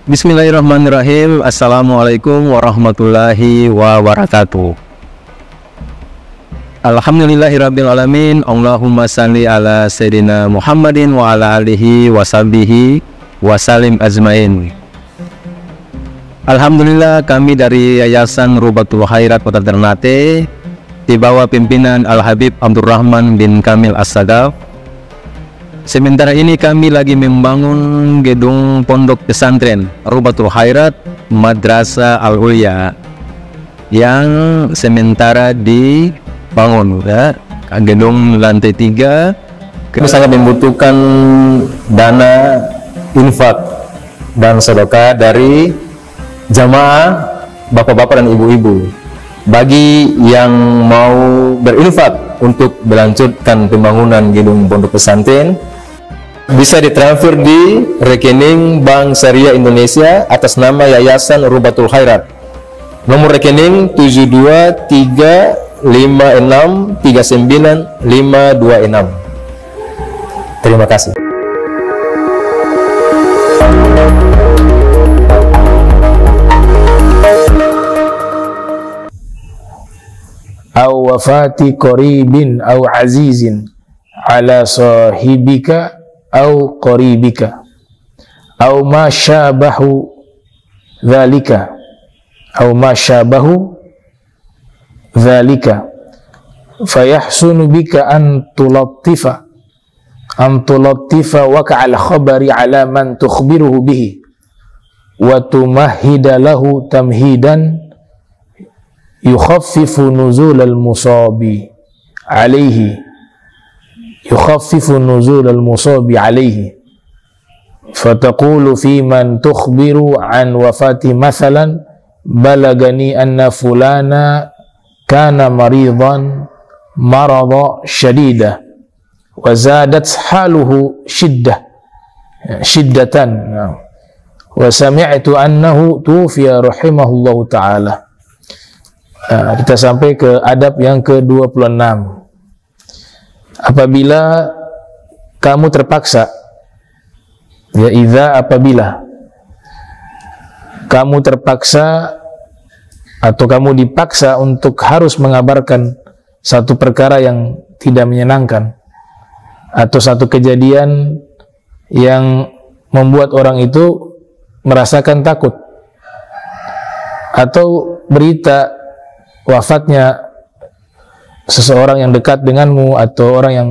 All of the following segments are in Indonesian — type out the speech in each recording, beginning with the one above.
Bismillahirrahmanirrahim. Assalamualaikum warahmatullahi wabarakatuh. Alhamdulillahirrabbilalamin. Allahumma salli ala Sayyidina Muhammadin wa ala alihi wa sahbihi wa salim ajmain. Alhamdulillah, kami dari Yayasan Rubatul Khairat Kota Ternate di bawah pimpinan Al-Habib Abdurrahman bin Kamil As-Sadaf. Sementara ini kami lagi membangun gedung pondok pesantren Rubatul Khairat Madrasah Al-Ulya yang sementara dibangun, ya. Gedung lantai 3. Kami sangat membutuhkan dana infak dan sedekah dari jamaah bapak-bapak dan ibu-ibu. Bagi yang mau berinfak untuk melanjutkan pembangunan gedung pondok pesantren, bisa ditransfer di rekening Bank Syariah Indonesia atas nama Yayasan Rubatul Khairat. Nomor rekening 723563956. Terima kasih. Aw wafati qaribin aw azizin ala sahibika aw qaribika aw ma syabahu dzalika fayahsunu bika an tulattifa waka'al khabari ala man tukhbiruhu bihi wa tumahhida lahu tamhidan yukhaffifu nuzul al-musabi alaihi fataqulu fi man tukhbiru an wafati mathalan balagani anna fulana kana maridan marada syadida wa zadat haluhu shiddatan wa sami'tu annahu tufiya rahimahullahu ta'ala. Kita sampai ke adab yang ke-26. Apabila kamu terpaksa, ya, apabila kamu terpaksa atau kamu dipaksa untuk harus mengabarkan satu perkara yang tidak menyenangkan atau satu kejadian yang membuat orang itu merasakan takut, atau berita wafatnya seseorang yang dekat denganmu atau orang yang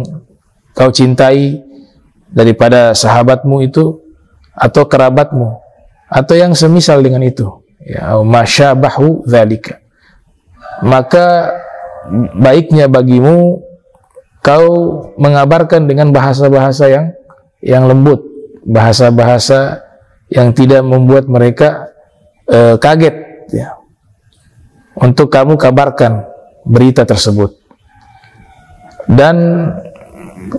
kau cintai daripada sahabatmu itu atau kerabatmu atau yang semisal dengan itu, ya, masyabahu dzalika, maka baiknya bagimu kau mengabarkan dengan bahasa-bahasa yang lembut, bahasa-bahasa yang tidak membuat mereka kaget, ya, untuk kamu kabarkan berita tersebut. Dan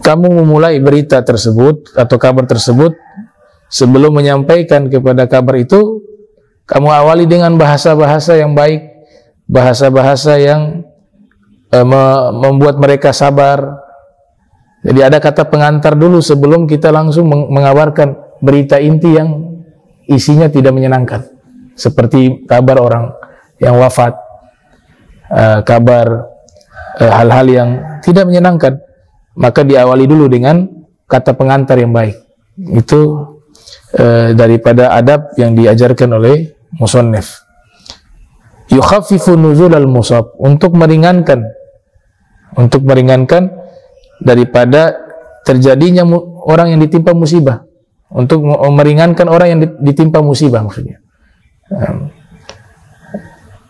kamu memulai berita tersebut atau kabar tersebut, sebelum menyampaikan kepada kabar itu, kamu awali dengan bahasa-bahasa yang baik, bahasa-bahasa yang membuat mereka sabar. Jadi ada kata pengantar dulu sebelum kita langsung mengabarkan berita inti yang isinya tidak menyenangkan, seperti kabar orang yang wafat, kabar hal-hal yang tidak menyenangkan, maka diawali dulu dengan kata pengantar yang baik. Itu daripada adab yang diajarkan oleh musannif. Yukhaffifu nuzul al-musab, untuk meringankan daripada terjadinya orang yang ditimpa musibah, untuk meringankan orang yang ditimpa musibah maksudnya.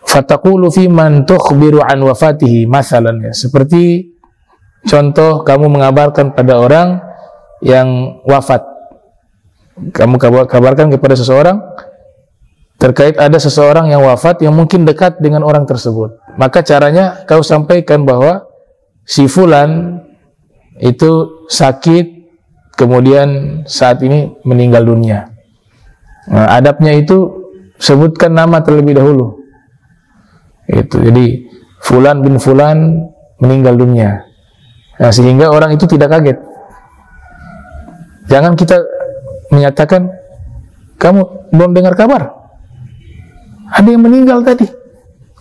Fataqulu fi man tukhbiru an wafatihi masalan, ya, seperti contoh kamu mengabarkan pada orang yang wafat. Kamu kabarkan kepada seseorang terkait ada seseorang yang wafat yang mungkin dekat dengan orang tersebut. Maka caranya kau sampaikan bahwa si fulan itu sakit, kemudian saat ini meninggal dunia. Nah, adabnya itu sebutkan nama terlebih dahulu. Itu, jadi fulan bin fulan meninggal dunia. Nah, sehingga orang itu tidak kaget. Jangan kita menyatakan kamu belum dengar kabar? Ada yang meninggal tadi.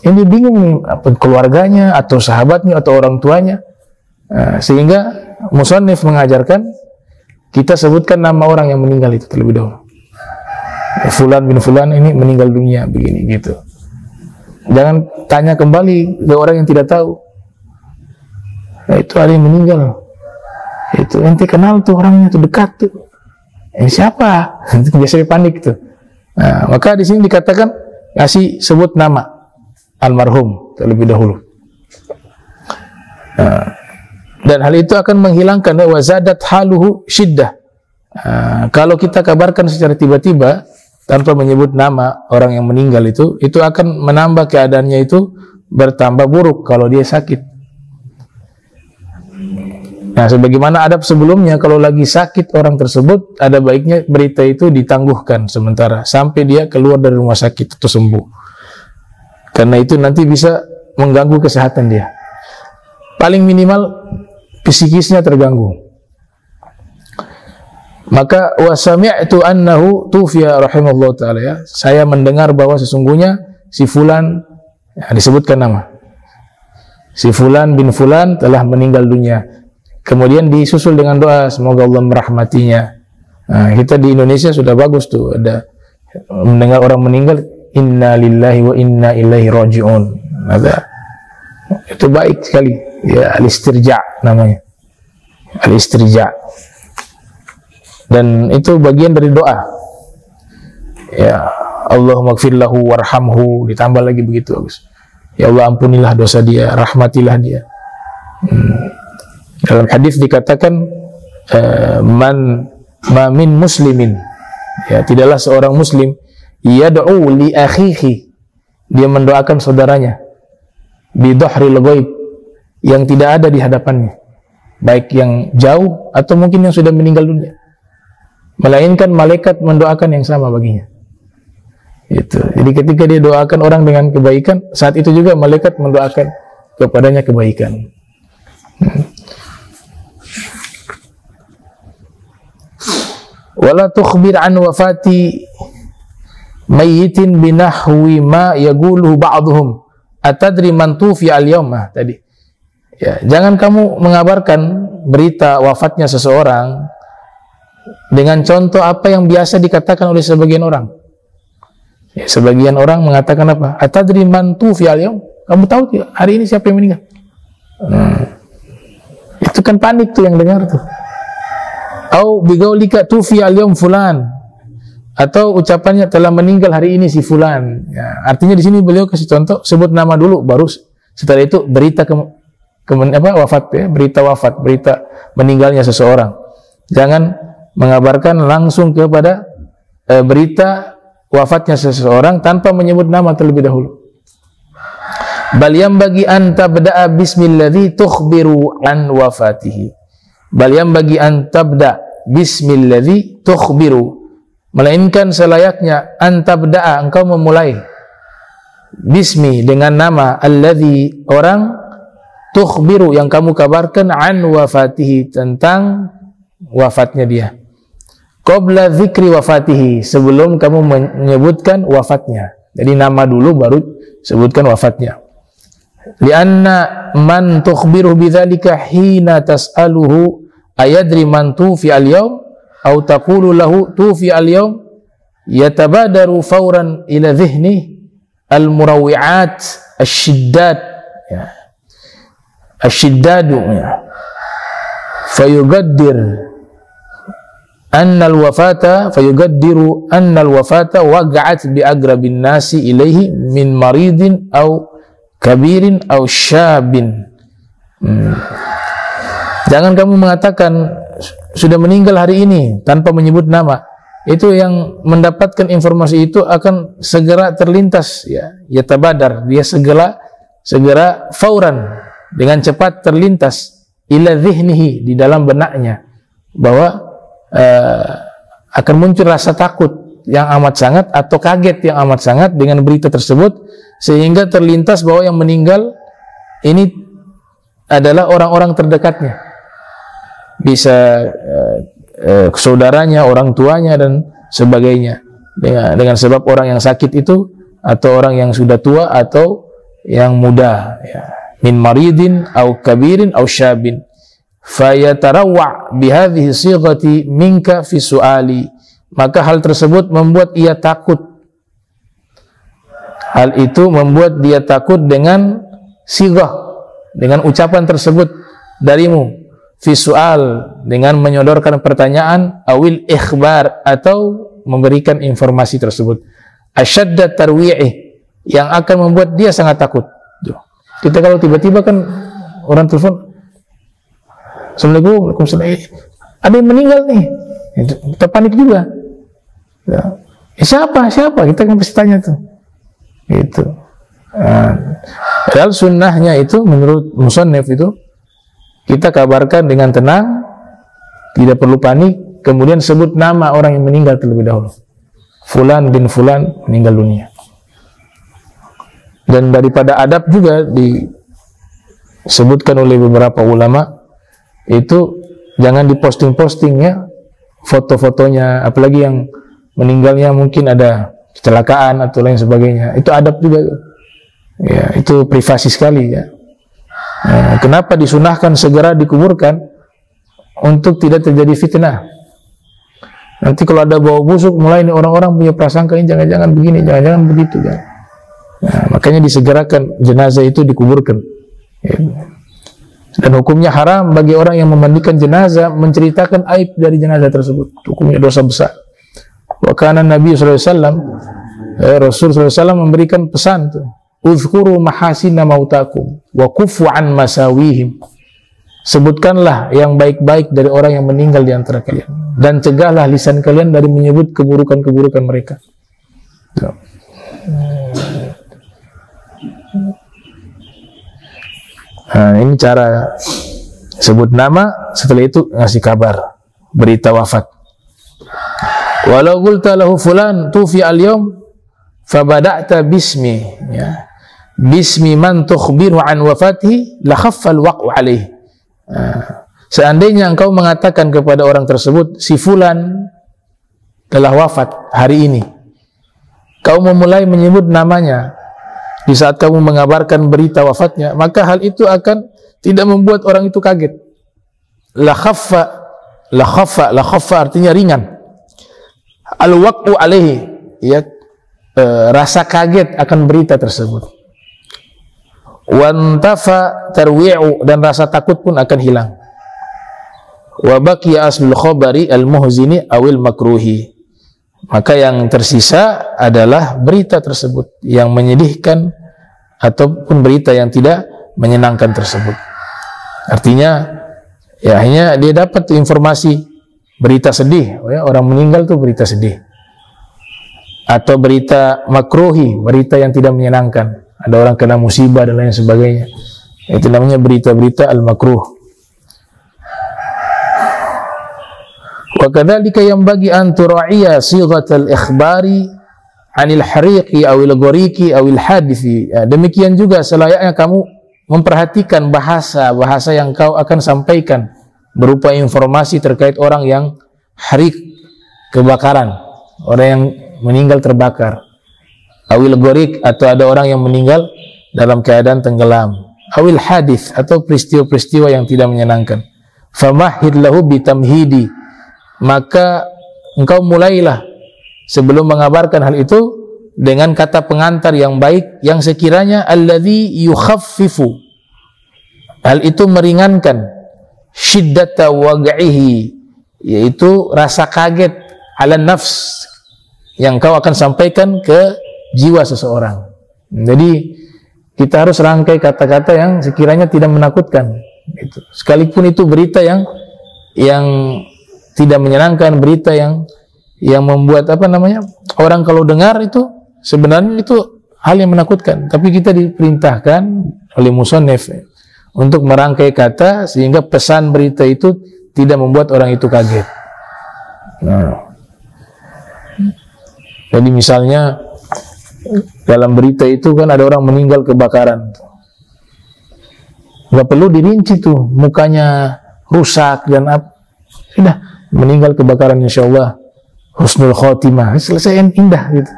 Ini bingung nih, apa keluarganya atau sahabatnya atau orang tuanya. Sehingga musannif mengajarkan kita sebutkan nama orang yang meninggal itu terlebih dahulu. Fulan bin Fulan ini meninggal dunia begini gitu. Jangan tanya kembali ke orang yang tidak tahu. Nah, itu ada yang meninggal. Itu ente kenal tuh orangnya tuh, dekat tuh. Siapa? Biasanya panik tuh. Nah, maka di sini dikatakan kasih sebut nama almarhum terlebih dahulu. Dan hal itu akan menghilangkan wazadat haluhu syiddah. Kalau kita kabarkan secara tiba-tiba tanpa menyebut nama orang yang meninggal itu akan menambah keadaannya itu bertambah buruk kalau dia sakit. Nah, sebagaimana adab sebelumnya, kalau lagi sakit orang tersebut, ada baiknya berita itu ditangguhkan sementara sampai dia keluar dari rumah sakit atau sembuh. Karena itu nanti bisa mengganggu kesehatan dia. Paling minimal psikisnya terganggu. Maka wasami'tu annahu tufiya rahimahullah ta'ala, ya. Saya mendengar bahwa sesungguhnya si fulan, ya, disebutkan nama. Si fulan bin fulan telah meninggal dunia. Kemudian disusul dengan doa semoga Allah merahmatinya. Nah, kita di Indonesia sudah bagus tuh, ada mendengar orang meninggal, inna lillahi wa inna ilaihi raji'un. Itu baik sekali. Ya, al-istirja namanya. Al-istirja. Dan itu bagian dari doa. Ya, Allahumma gfir lahu warhamhu, ditambah lagi begitu bagus. Ya Allah, ampunilah dosa dia, rahmatilah dia. Dalam hadis dikatakan ma min muslimin, ya, tidaklah seorang muslim yad'u li akhihi, dia mendoakan saudaranya bi dhahril ghaib, yang tidak ada di hadapannya, baik yang jauh atau mungkin yang sudah meninggal dunia, melainkan malaikat mendoakan yang sama baginya. Itu. Jadi ketika dia doakan orang dengan kebaikan, saat itu juga malaikat mendoakan kepadanya kebaikan. Wala tukhbir an wafati mayyitin binahwi ma yaquluhu ba'dhum atadri man tufi al-yawma tadi. Ya, jangan kamu mengabarkan berita wafatnya seseorang dengan contoh apa yang biasa dikatakan oleh sebagian orang. Ya, sebagian orang mengatakan apa? Atadri man tufi al-yawm? Kamu tahu tidak hari ini siapa yang meninggal? Itu kan panik tuh yang dengar tuh. Au bigaulika tufi al-yawm fulan, atau ucapannya telah meninggal hari ini si fulan. Ya, artinya di sini beliau kasih contoh, sebut nama dulu, baru setelah itu berita wafat, ya, berita wafat, berita meninggalnya seseorang. Jangan mengabarkan langsung kepada berita wafatnya seseorang tanpa menyebut nama terlebih dahulu. Bal yambagi an tabda'a bismilladzi tukhbiru an wafatihi. Bal yambagi an tabda' bismilladzi tukhbiru, melainkan selayaknya antabda'a, engkau memulai bismi, dengan nama alladzi, orang, tukhbiru, yang kamu kabarkan, an wafatihi, tentang wafatnya dia, qabla dzikri wafatihi, sebelum kamu menyebutkan wafatnya. Jadi nama dulu baru sebutkan wafatnya. Lianna man tukhbiru bidzalika hina tas'aluhu ayadri man tufi al-yawm au taqulu lahu tufi al-yawm yatabadaru fawran ila dhihni al-murawwi'at asy-syiddad, ya, asy-syiddadu, ya, fayugaddiru anna al-wafata waqa'at bi agrabin nasi ilaihi min maridin au kabirin au syabin. Jangan kamu mengatakan sudah meninggal hari ini tanpa menyebut nama. Itu yang mendapatkan informasi itu akan segera terlintas, ya, yatabadar, dia segera fauran, dengan cepat terlintas ila dhihnihi, di dalam benaknya, bahwa akan muncul rasa takut yang amat sangat atau kaget yang amat sangat dengan berita tersebut, sehingga terlintas bahwa yang meninggal ini adalah orang-orang terdekatnya, bisa saudaranya, orang tuanya dan sebagainya. dengan sebab orang yang sakit itu atau orang yang sudah tua atau yang muda, ya. Min maridin au kabirin au syabin fayatarawwa bihadhihi sighati minka fi su'ali, maka hal tersebut membuat ia takut. Hal itu membuat dia takut dengan sighah, dengan ucapan tersebut darimu, fi su'al, dengan menyodorkan pertanyaan, awil ikhbar, atau memberikan informasi tersebut, asyadda tarwi'i, yang akan membuat dia sangat takut. Kita kalau tiba-tiba kan orang telepon, Assalamualaikum, Waalaikumsalam, ada yang meninggal nih, kita panik juga. Ya. Siapa? Kita kan pasti tanya tuh. Itu. Padahal sunnahnya itu menurut musannif itu kita kabarkan dengan tenang, tidak perlu panik, kemudian sebut nama orang yang meninggal terlebih dahulu. Fulan bin Fulan meninggal dunia. Dan daripada adab juga disebutkan oleh beberapa ulama, itu jangan diposting-posting ya foto-fotonya, apalagi yang meninggalnya mungkin ada kecelakaan atau lain sebagainya. Itu adab juga ya, itu privasi sekali ya. Kenapa disunahkan segera dikuburkan? Untuk tidak terjadi fitnah. Nanti kalau ada bau busuk, mulai ini orang-orang punya prasangka ini jangan-jangan begini, jangan-jangan begitu ya. Nah, makanya disegerakan jenazah itu dikuburkan ya. Dan hukumnya haram bagi orang yang memandikan jenazah menceritakan aib dari jenazah tersebut. Hukumnya dosa besar. Wa kana Nabi sallallahu alaihi wasallam, Rasul sallallahu alaihi wasallam memberikan pesan tuh, uzkuru mahasina mautakum wa kufu an masawihim, sebutkanlah yang baik-baik dari orang yang meninggal di antara kalian, dan cegahlah lisan kalian dari menyebut keburukan-keburukan mereka. Nah, ini cara sebut nama, setelah itu ngasih kabar, berita wafat. Walau qulta lahu fulan tufi al-yawm fabada'ta bismi, ya, bismi man tukhbiru an wafatihi la khaffa al-waq'u alaih. Seandainya engkau mengatakan kepada orang tersebut, si fulan telah wafat hari ini, kau memulai menyebut namanya di saat kamu mengabarkan berita wafatnya, maka hal itu akan tidak membuat orang itu kaget. La khaffa artinya ringan. Al-waq'u alaihi, ya, rasa kaget akan berita tersebut. Wantafa tarwi'u, dan rasa takut pun akan hilang. Wa baqiya aslul khabari al-muhzini awil makruhi, maka yang tersisa adalah berita tersebut yang menyedihkan ataupun berita yang tidak menyenangkan tersebut. Artinya ya hanya dia dapat informasi berita sedih, oh ya, orang meninggal tuh berita sedih, atau berita makruhi, berita yang tidak menyenangkan, ada orang kena musibah dan lain sebagainya. Itu namanya berita-berita al-makruh. Wa kadzalika yanbaghi an tura'iya sighatal ikhbari 'anil hariqi awil ghariqi awil hadithi. Ya, demikian juga selayaknya kamu memperhatikan bahasa yang kau akan sampaikan berupa informasi terkait orang yang hariq, kebakaran, orang yang meninggal terbakar, awil ghariq, atau ada orang yang meninggal dalam keadaan tenggelam, awil hadith, atau peristiwa-peristiwa yang tidak menyenangkan. Famahhid lahu bitamhidi, maka engkau mulailah sebelum mengabarkan hal itu dengan kata pengantar yang baik, yang sekiranya alladzi yukhaffifu, hal itu meringankan, syiddata wag'ihi, yaitu rasa kaget, ala nafs, yang kau akan sampaikan ke jiwa seseorang. Jadi kita harus rangkai kata-kata yang sekiranya tidak menakutkan, gitu. Sekalipun itu berita yang tidak menyenangkan, berita yang membuat orang kalau dengar itu sebenarnya itu hal yang menakutkan, tapi kita diperintahkan oleh musannif untuk merangkai kata sehingga pesan berita itu tidak membuat orang itu kaget. Nah, jadi misalnya dalam berita itu kan ada orang meninggal kebakaran, nggak perlu dirinci tuh mukanya rusak dan sudah meninggal kebakaran, insya Allah husnul khotimah, selesai indah gitu.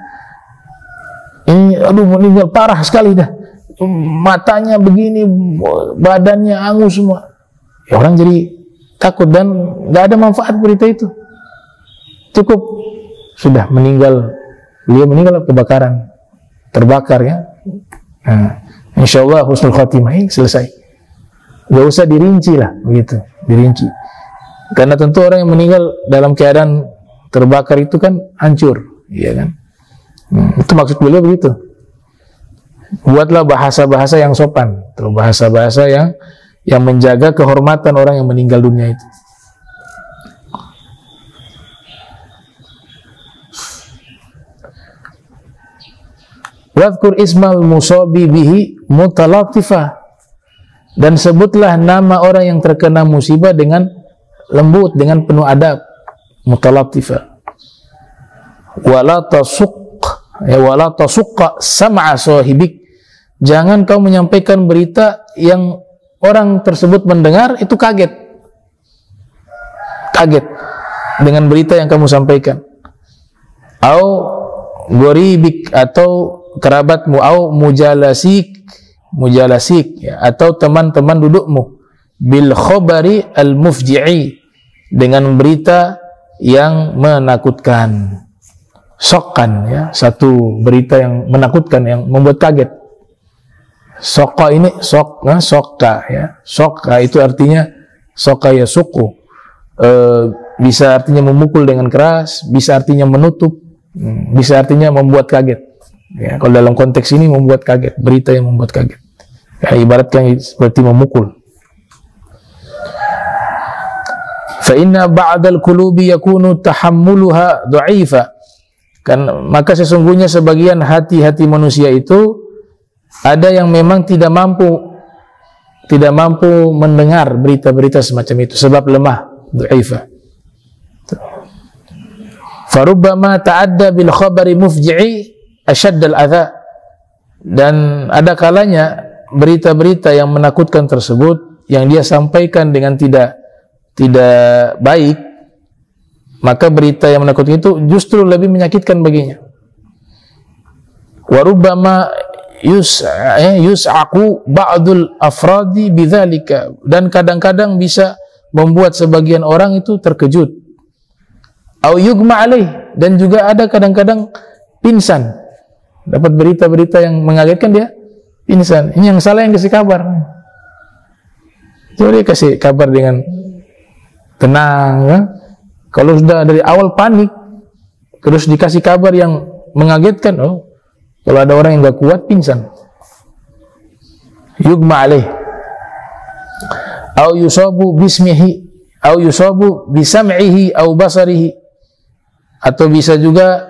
Ini aduh meninggal parah sekali dah, matanya begini, badannya angus semua. Ya orang jadi takut dan nggak ada manfaat berita itu. Cukup sudah meninggal, beliau meninggal kebakaran, terbakar ya. Nah, insya Allah husnul khotimah, selesai. Gak usah dirinci lah begitu, dirinci. Karena tentu orang yang meninggal dalam keadaan terbakar itu kan hancur, ya kan? Itu maksud beliau begitu. Buatlah bahasa-bahasa yang sopan, bahasa-bahasa yang menjaga kehormatan orang yang meninggal dunia itu. Wadhkur ismal musabi bihi mutalatifah, dan sebutlah nama orang yang terkena musibah dengan lembut, dengan penuh adab, mutalatifah. Wala tasukka sam'a sahibik, jangan kau menyampaikan berita yang orang tersebut mendengar itu kaget dengan berita yang kamu sampaikan. Au goribik, atau kerabatmu, au mujalasik ya, atau teman-teman dudukmu, bil khabari al mufji'i, dengan berita yang menakutkan. Sokkan ya, satu berita yang menakutkan, yang membuat kaget. Sokka ini sokka ya, sokka itu artinya sokka ya suku, bisa artinya memukul dengan keras, bisa artinya menutup, bisa artinya membuat kaget ya. Kalau dalam konteks ini membuat kaget, berita yang membuat kaget ya, ibaratkan seperti memukul. Fa inna ba'dal qulubi yakunu tahammuluha dha'ifa, kan maka sesungguhnya sebagian hati-hati manusia itu ada yang memang tidak mampu mendengar berita-berita semacam itu, sebab lemah, dha'ifa. Farubbama ta'adda bil khabari mufji'i asyaddal adha, dan ada kalanya berita-berita yang menakutkan tersebut yang dia sampaikan dengan tidak baik, maka berita yang menakutkan itu justru lebih menyakitkan baginya. Warubbama yus'aqu ba'dul afradi bidzalika, dan kadang-kadang bisa membuat sebagian orang itu terkejut. Au yugma alaih, dan juga ada kadang-kadang pingsan. Dapat berita-berita yang mengagetkan, dia pingsan. Ini yang salah yang kasih kabar. Coba dia kasih kabar dengan tenang ya. Kalau sudah dari awal panik terus dikasih kabar yang mengagetkan, kalau ada orang yang gak kuat, pingsan. Yugma alaih, au yusabu bismihi, au yusabu bisam'ihi au basarihi, atau bisa juga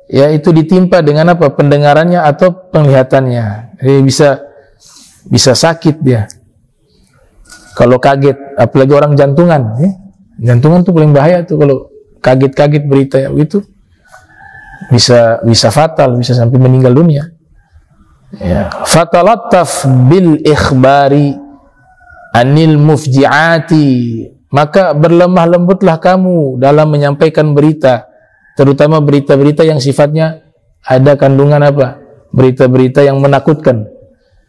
ya itu ditimpa dengan apa, pendengarannya atau penglihatannya. Jadi bisa sakit dia kalau kaget, apalagi orang jantungan ya. Jantungan tuh paling bahaya tuh, kalau kaget-kaget berita itu bisa fatal, bisa sampai meninggal dunia ya. Fatalattaf bil ikhbari anil mufji'ati, maka berlemah lembutlah kamu dalam menyampaikan berita, terutama berita-berita yang sifatnya ada kandungan apa, berita-berita yang menakutkan,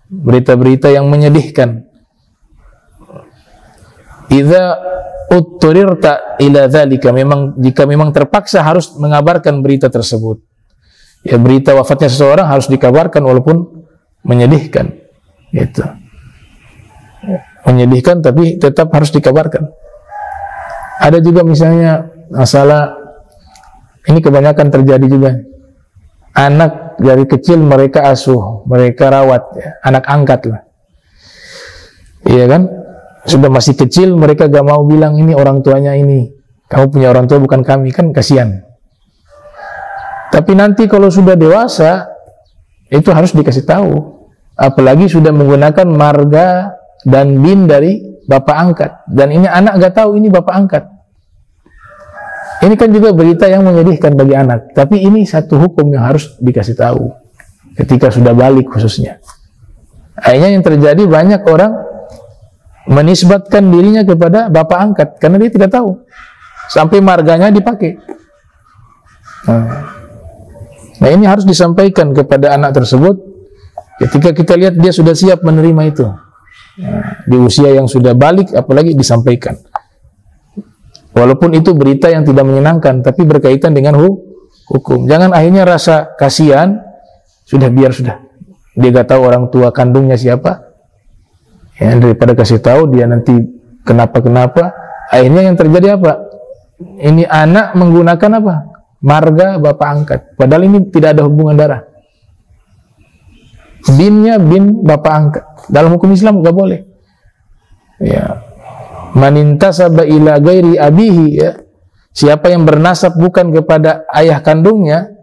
berita-berita yang menyedihkan. Idza utturirta ila dzalika, jika memang terpaksa harus mengabarkan berita tersebut ya, berita wafatnya seseorang harus dikabarkan walaupun menyedihkan, gitu. Menyedihkan tapi tetap harus dikabarkan. Ada juga misalnya masalah ini kebanyakan terjadi juga, anak dari kecil mereka asuh, mereka rawat ya, anak angkat lah, iya kan. Sudah masih kecil mereka gak mau bilang ini orang tuanya, ini kamu punya orang tua bukan kami, kan kasihan. Tapi nanti kalau sudah dewasa itu harus dikasih tahu, apalagi sudah menggunakan marga dan bin dari bapak angkat, dan ini anak gak tahu ini bapak angkat. Ini kan juga berita yang menyedihkan bagi anak, tapi ini satu hukum yang harus dikasih tahu ketika sudah balik khususnya. Akhirnya yang terjadi, banyak orang menisbatkan dirinya kepada bapak angkat karena dia tidak tahu, sampai marganya dipakai. Nah, ini harus disampaikan kepada anak tersebut ketika kita lihat dia sudah siap menerima itu. Di usia yang sudah balik, apalagi disampaikan. Walaupun itu berita yang tidak menyenangkan, tapi berkaitan dengan hukum. Jangan akhirnya rasa kasihan, sudah biar sudah. Dia gak tahu orang tua kandungnya siapa. Ya, daripada kasih tahu dia nanti kenapa-kenapa. Akhirnya yang terjadi apa? Ini anak menggunakan apa? Marga bapak angkat. Padahal ini tidak ada hubungan darah. Binnya bin bapak angkat. Dalam hukum Islam gak boleh. Ya. Manintasaba ila gairi abihi, ya. Siapa yang bernasab bukan kepada ayah kandungnya,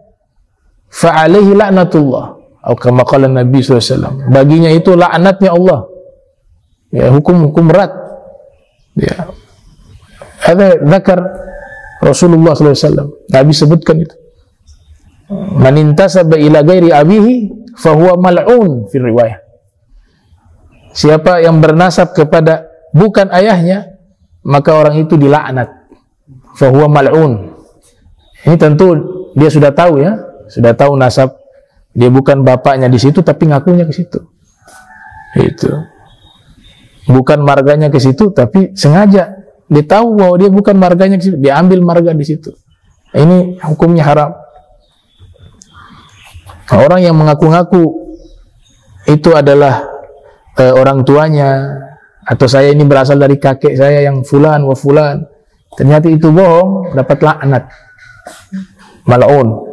fa'alaihi la'natullah. Atau kama qala Nabi SAW. Baginya itu laknatnya Allah. Ya, hukum berat. Ya. Ada zakar Rasulullah SAW. Nabi sebutkan itu. Manintasaba ila gairi abihi, fahuwa mal'un fi riwayah. Siapa yang bernasab kepada bukan ayahnya, maka orang itu dilaknat. Fahuwa mal'un. Ini tentu dia sudah tahu, ya, sudah tahu nasab. Dia bukan bapaknya di situ, tapi ngakunya ke situ. Itu. Bukan marganya ke situ, tapi sengaja dia tahu bahwa dia bukan marganya ke situ, dia ambil marga di situ. Ini hukumnya haram. Orang yang mengaku-ngaku itu adalah orang tuanya, atau saya ini berasal dari kakek saya yang fulan wa fulan, ternyata itu bohong, dapat laknat, mal'un.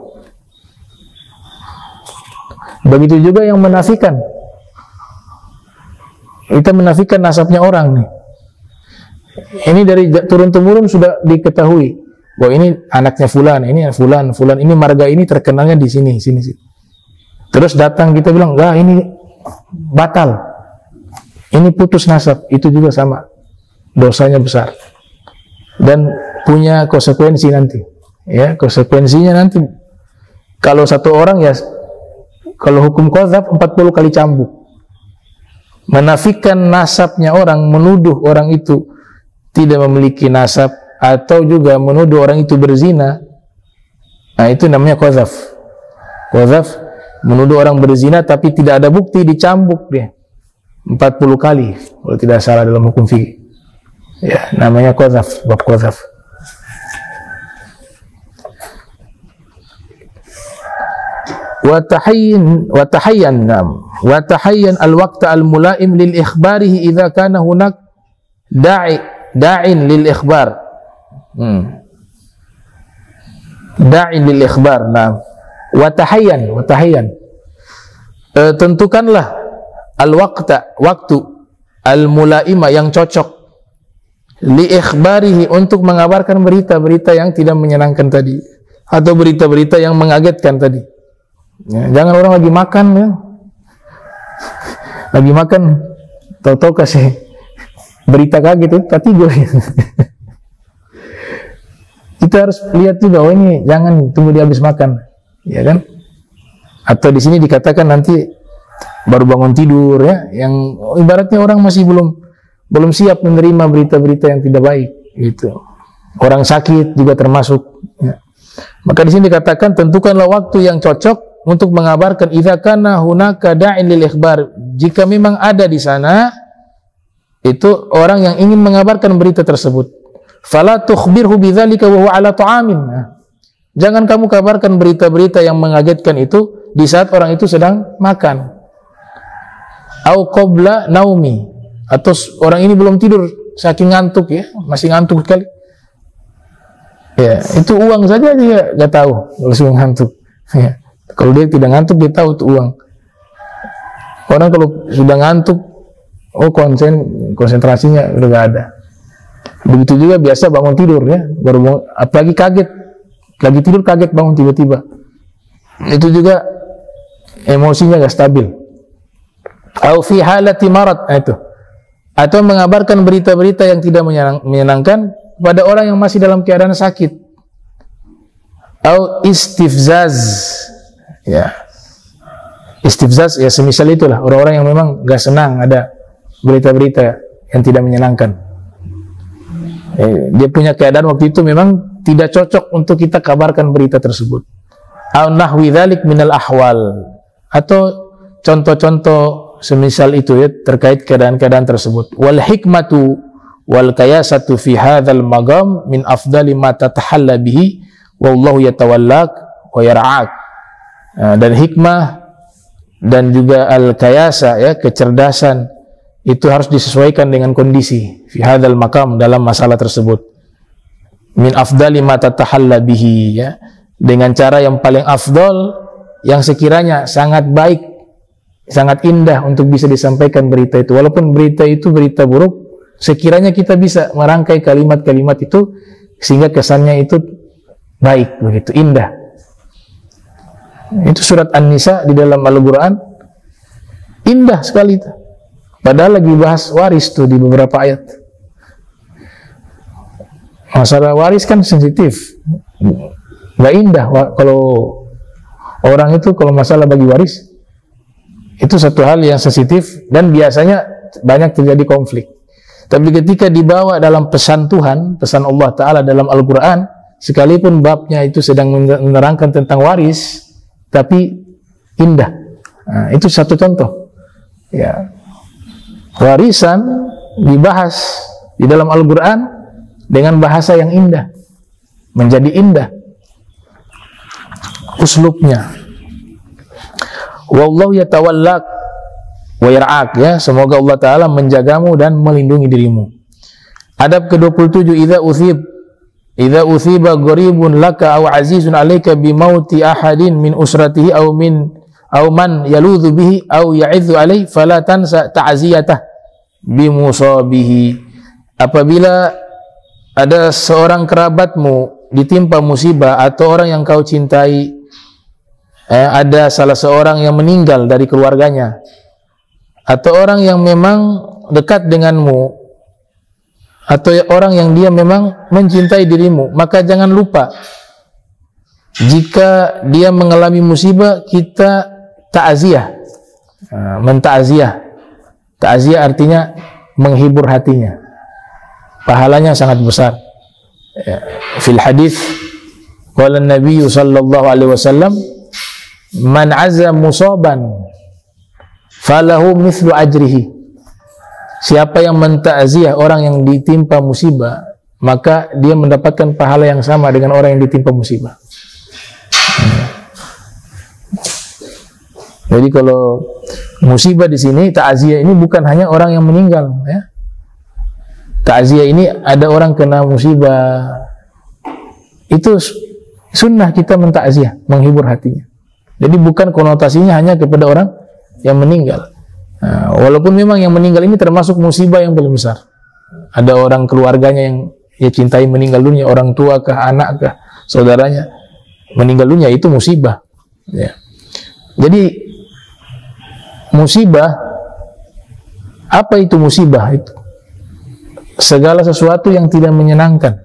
Begitu juga yang menafikan. Kita menafikan nasabnya orang nih. Ini dari turun-temurun sudah diketahui bahwa ini anaknya fulan, ini fulan, ini marga ini terkenalnya di sini. Terus datang kita bilang, "Enggak, ini batal. Ini putus nasab." Itu juga sama. Dosanya besar. Dan punya konsekuensi nanti. Ya, konsekuensinya nanti kalau satu orang, ya, kalau hukum qadzaf 40 kali cambuk. Menafikan nasabnya orang, menuduh orang itu tidak memiliki nasab, atau juga menuduh orang itu berzina. Nah, itu namanya qadzaf. Qadzaf, menuduh orang berzina tapi tidak ada bukti, dicambuk dia 40 kali kalau tidak salah dalam hukum fikih. Ya, namanya qadzaf, bab qadzaf. Wa tahayyan al-waqta al-mulaim lil ikhbarihi idza kana hunak da'in lil ikhbar. Da'in lil ikhbar. Nah, wa tahayyan. Tentukanlah al-waqta, waktu al-mulaima yang cocok li ikhbarihi, untuk mengabarkan berita-berita yang tidak menyenangkan tadi, atau berita-berita yang mengagetkan tadi. Ya, jangan orang lagi makan, ya. Lagi makan, tahu-tahu kasih berita kaget itu kategori. Kita harus lihat juga, oh ini jangan tunggu dia habis makan, ya kan? Atau di sini dikatakan nanti baru bangun tidur, ya, yang ibaratnya orang masih belum siap menerima berita-berita yang tidak baik, gitu. Orang sakit juga termasuk. Ya. Maka di sini dikatakan tentukanlah waktu yang cocok untuk mengabarkan, idza kana hunaka da'in lil ikhbar, jika memang ada di sana itu orang yang ingin mengabarkan berita tersebut. Fala tukhbirhu bidzalika wa huwa ala ta'amin. Jangan kamu kabarkan berita-berita yang mengagetkan itu di saat orang itu sedang makan. Au qabla naumi, atau orang ini belum tidur saking ngantuk, ya, masih ngantuk sekali. Ya, itu uang saja dia enggak tahu kalau sudah ngantuk. Ya. Kalau dia tidak ngantuk, dia tahu itu uang. Orang kalau sudah ngantuk, oh konsentrasinya udah gak ada. Begitu juga biasa bangun tidur, ya, baru bangun, apalagi kaget, lagi tidur kaget bangun tiba-tiba. Itu juga emosinya gak stabil. Au fi halati marad, itu. Atau mengabarkan berita-berita yang tidak menyenangkan pada orang yang masih dalam keadaan sakit. Au istifzaz. Ya, istifzaz, ya, semisal itulah orang-orang yang memang gak senang ada berita-berita yang tidak menyenangkan. Dia punya keadaan waktu itu memang tidak cocok untuk kita kabarkan berita tersebut. Au nahwi dzalik minal ahwal, atau contoh-contoh semisal itu ya terkait keadaan-keadaan tersebut. Wal hikmatu wal qiyasatu fi hadzal maqam min afdali ma tatahalla bihi wallahu yatawallak wa yar'ak. Dan hikmah dan juga al-qiyasa ya, kecerdasan itu harus disesuaikan dengan kondisi fi hadzal maqam, dalam masalah tersebut. Min afdali ma tatahalla bihi ya, dengan cara yang paling afdal, yang sekiranya sangat baik, sangat indah untuk bisa disampaikan berita itu. Walaupun berita itu berita buruk, sekiranya kita bisa merangkai kalimat-kalimat itu sehingga kesannya itu baik, begitu indah. Itu surat An-Nisa di dalam Al-Quran, indah sekali itu. Padahal lagi bahas waris tuh di beberapa ayat. Masalah waris kan sensitif, nggak indah kalau orang itu kalau masalah bagi waris itu satu hal yang sensitif dan biasanya banyak terjadi konflik. Tapi ketika dibawa dalam pesan Tuhan, pesan Allah Ta'ala dalam Al-Quran, sekalipun babnya itu sedang menerangkan tentang waris, tapi indah. Nah, itu satu contoh ya, warisan dibahas di dalam Al-Quran dengan bahasa yang indah, menjadi indah uslubnya. Wallahu yatawallak wa yar'ak ya, semoga Allah Ta'ala menjagamu dan melindungi dirimu. Adab ke-27, idza uthiba gharibun laka aw azizun alayka bi mauti ahadin min usratihi aw man yaludhu bihi aw ya'idhu alayhi fala tansa ta'ziyatah bi musabihi. Apabila ada seorang kerabatmu ditimpa musibah atau orang yang kau cintai, ada salah seorang yang meninggal dari keluarganya, atau orang yang memang dekat denganmu, atau orang yang dia memang mencintai dirimu, maka jangan lupa jika dia mengalami musibah kita ta'aziyah, mentakziah. Ta'aziyah artinya menghibur hatinya, pahalanya sangat besar. Fil hadis qala Nabi sallallahu alaihi wasallam, man azza musaban falahu mithlu ajrihi. Siapa yang mentakziah orang yang ditimpa musibah, maka dia mendapatkan pahala yang sama dengan orang yang ditimpa musibah. Jadi kalau musibah di sini, takziah ini bukan hanya orang yang meninggal ya. Takziah ini ada orang kena musibah, itu sunnah kita mentakziah, menghibur hatinya. Jadi bukan konotasinya hanya kepada orang yang meninggal. Nah, walaupun memang yang meninggal ini termasuk musibah yang paling besar. Ada orang keluarganya yang ia cintai meninggal dunia, orang tua kah, anak kah, saudaranya meninggal dunia, itu musibah ya. Jadi musibah, apa itu musibah? Itu segala sesuatu yang tidak menyenangkan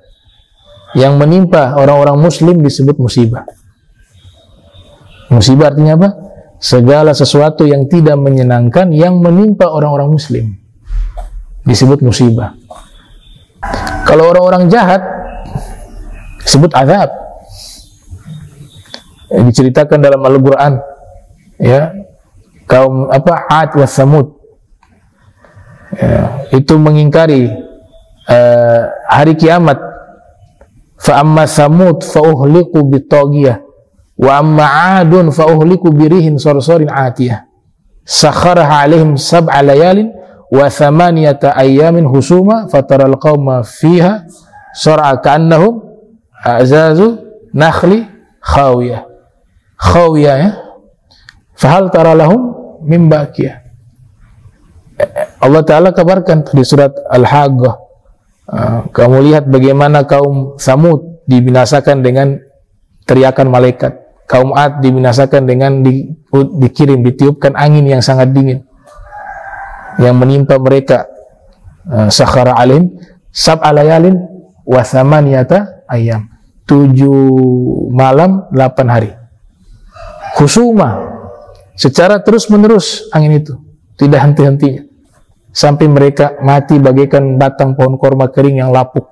yang menimpa orang-orang muslim disebut musibah. Musibah artinya apa? Segala sesuatu yang tidak menyenangkan yang menimpa orang-orang muslim disebut musibah. Kalau orang-orang jahat disebut azab. Diceritakan dalam Al-Quran ya, kaum Ad wa Tsamud ya, itu mengingkari hari kiamat. Fa amma Tsamud fa uhliqu bitaghiyah wa amma 'adun fa uhliku birihin sarsarin 'atiyah sakharaha 'alaihim sab'a layalin wa thamaniyata ayyamin husuma fataral qauma fiha sar'a ka'annahum a'zazu nakhli khawiyah ya, fahal tara lahum min baqiyah. Allah Ta'ala kabarkan di surat Al-Haqqah, kamu lihat bagaimana kaum Tsamud dibinasakan dengan teriakan malaikat, kaum Ad dibinasakan dengan ditiupkan angin yang sangat dingin yang menimpa mereka. Sakhara alim sab'a layalin wa thamaniyata ayyam, 7 malam 8 hari khusuma, secara terus menerus angin itu tidak henti-hentinya sampai mereka mati bagaikan batang pohon korma kering yang lapuk.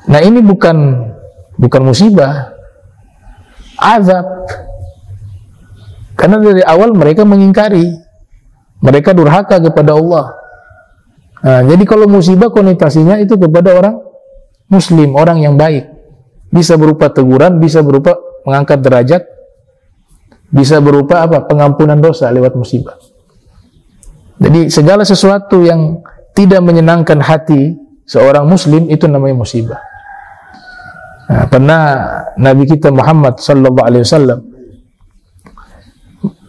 Nah ini bukan musibah, azab. Karena dari awal mereka mengingkari, mereka durhaka kepada Allah. Nah, jadi kalau musibah konotasinya itu kepada orang muslim, orang yang baik. Bisa berupa teguran, bisa berupa mengangkat derajat, bisa berupa apa? Pengampunan dosa lewat musibah. Jadi segala sesuatu yang tidak menyenangkan hati seorang muslim itu namanya musibah. Nah, pernah Nabi kita Muhammad sallallahu alaihi wasallam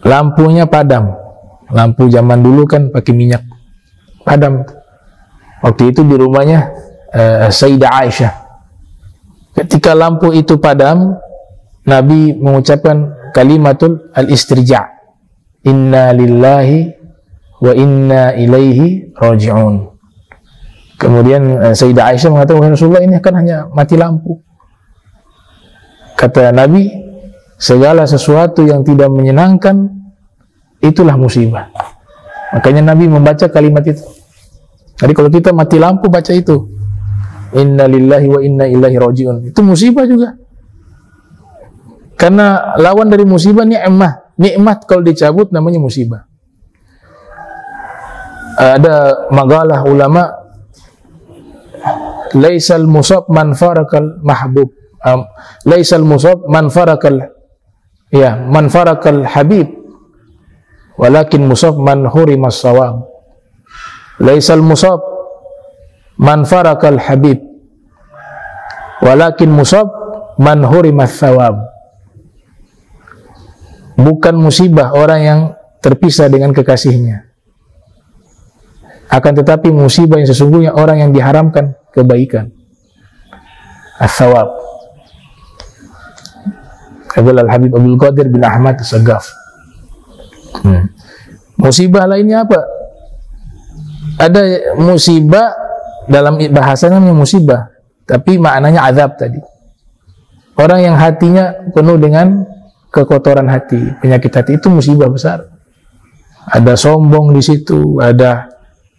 lampunya padam. Lampu zaman dulu kan pakai minyak, padam. Waktu itu di rumahnya Sayyidah Aisyah. Ketika lampu itu padam, Nabi mengucapkan kalimatul al-istirja'. Inna lillahi wa inna ilaihi raji'un. Kemudian Sayyidah Aisyah mengatakan, Rasulullah, ini kan hanya mati lampu. Kata Nabi, segala sesuatu yang tidak menyenangkan itulah musibah. Makanya Nabi membaca kalimat itu. Jadi kalau kita mati lampu baca itu, Inna lillahi wa inna ilaihi raji'un. Itu musibah juga. Karena lawan dari musibah ni'mah. Nikmat kalau dicabut namanya musibah. Ada maqalah ulama, laisal musab man farakal mahbub. Laisal musab man farakal habib, walakin musab man hurimas sawab. Laisal musab man farakal habib, walakin musab man hurimas sawab. Bukan musibah orang yang terpisah dengan kekasihnya, akan tetapi musibah yang sesungguhnya orang yang diharamkan kebaikan, as-sawab. Al-Habib Abdul Qadir bin Ahmad As-Sagaf. Musibah lainnya apa? Ada musibah dalam bahasanya musibah, tapi maknanya azab tadi. Orang yang hatinya penuh dengan kekotoran hati, penyakit hati, itu musibah besar. Ada sombong di situ, ada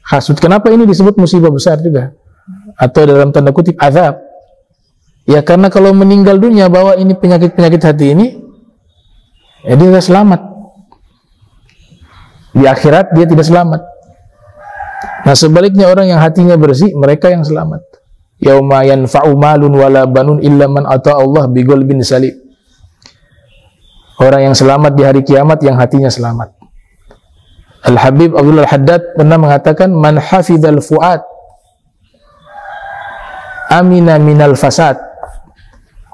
hasud. Kenapa ini disebut musibah besar juga? Atau dalam tanda kutip azab? Ya karena kalau meninggal dunia bahwa ini penyakit-penyakit hati ini, ya dia tidak selamat. Di akhirat dia tidak selamat. Nah sebaliknya orang yang hatinya bersih, mereka yang selamat. Yauma yanfa'u malun wala banun illa man ata Allah biqalbin salim. Orang yang selamat di hari kiamat yang hatinya selamat. Al-Habib Abdullah Al-Haddad pernah mengatakan, man hafidhal fuad amina minal fasad,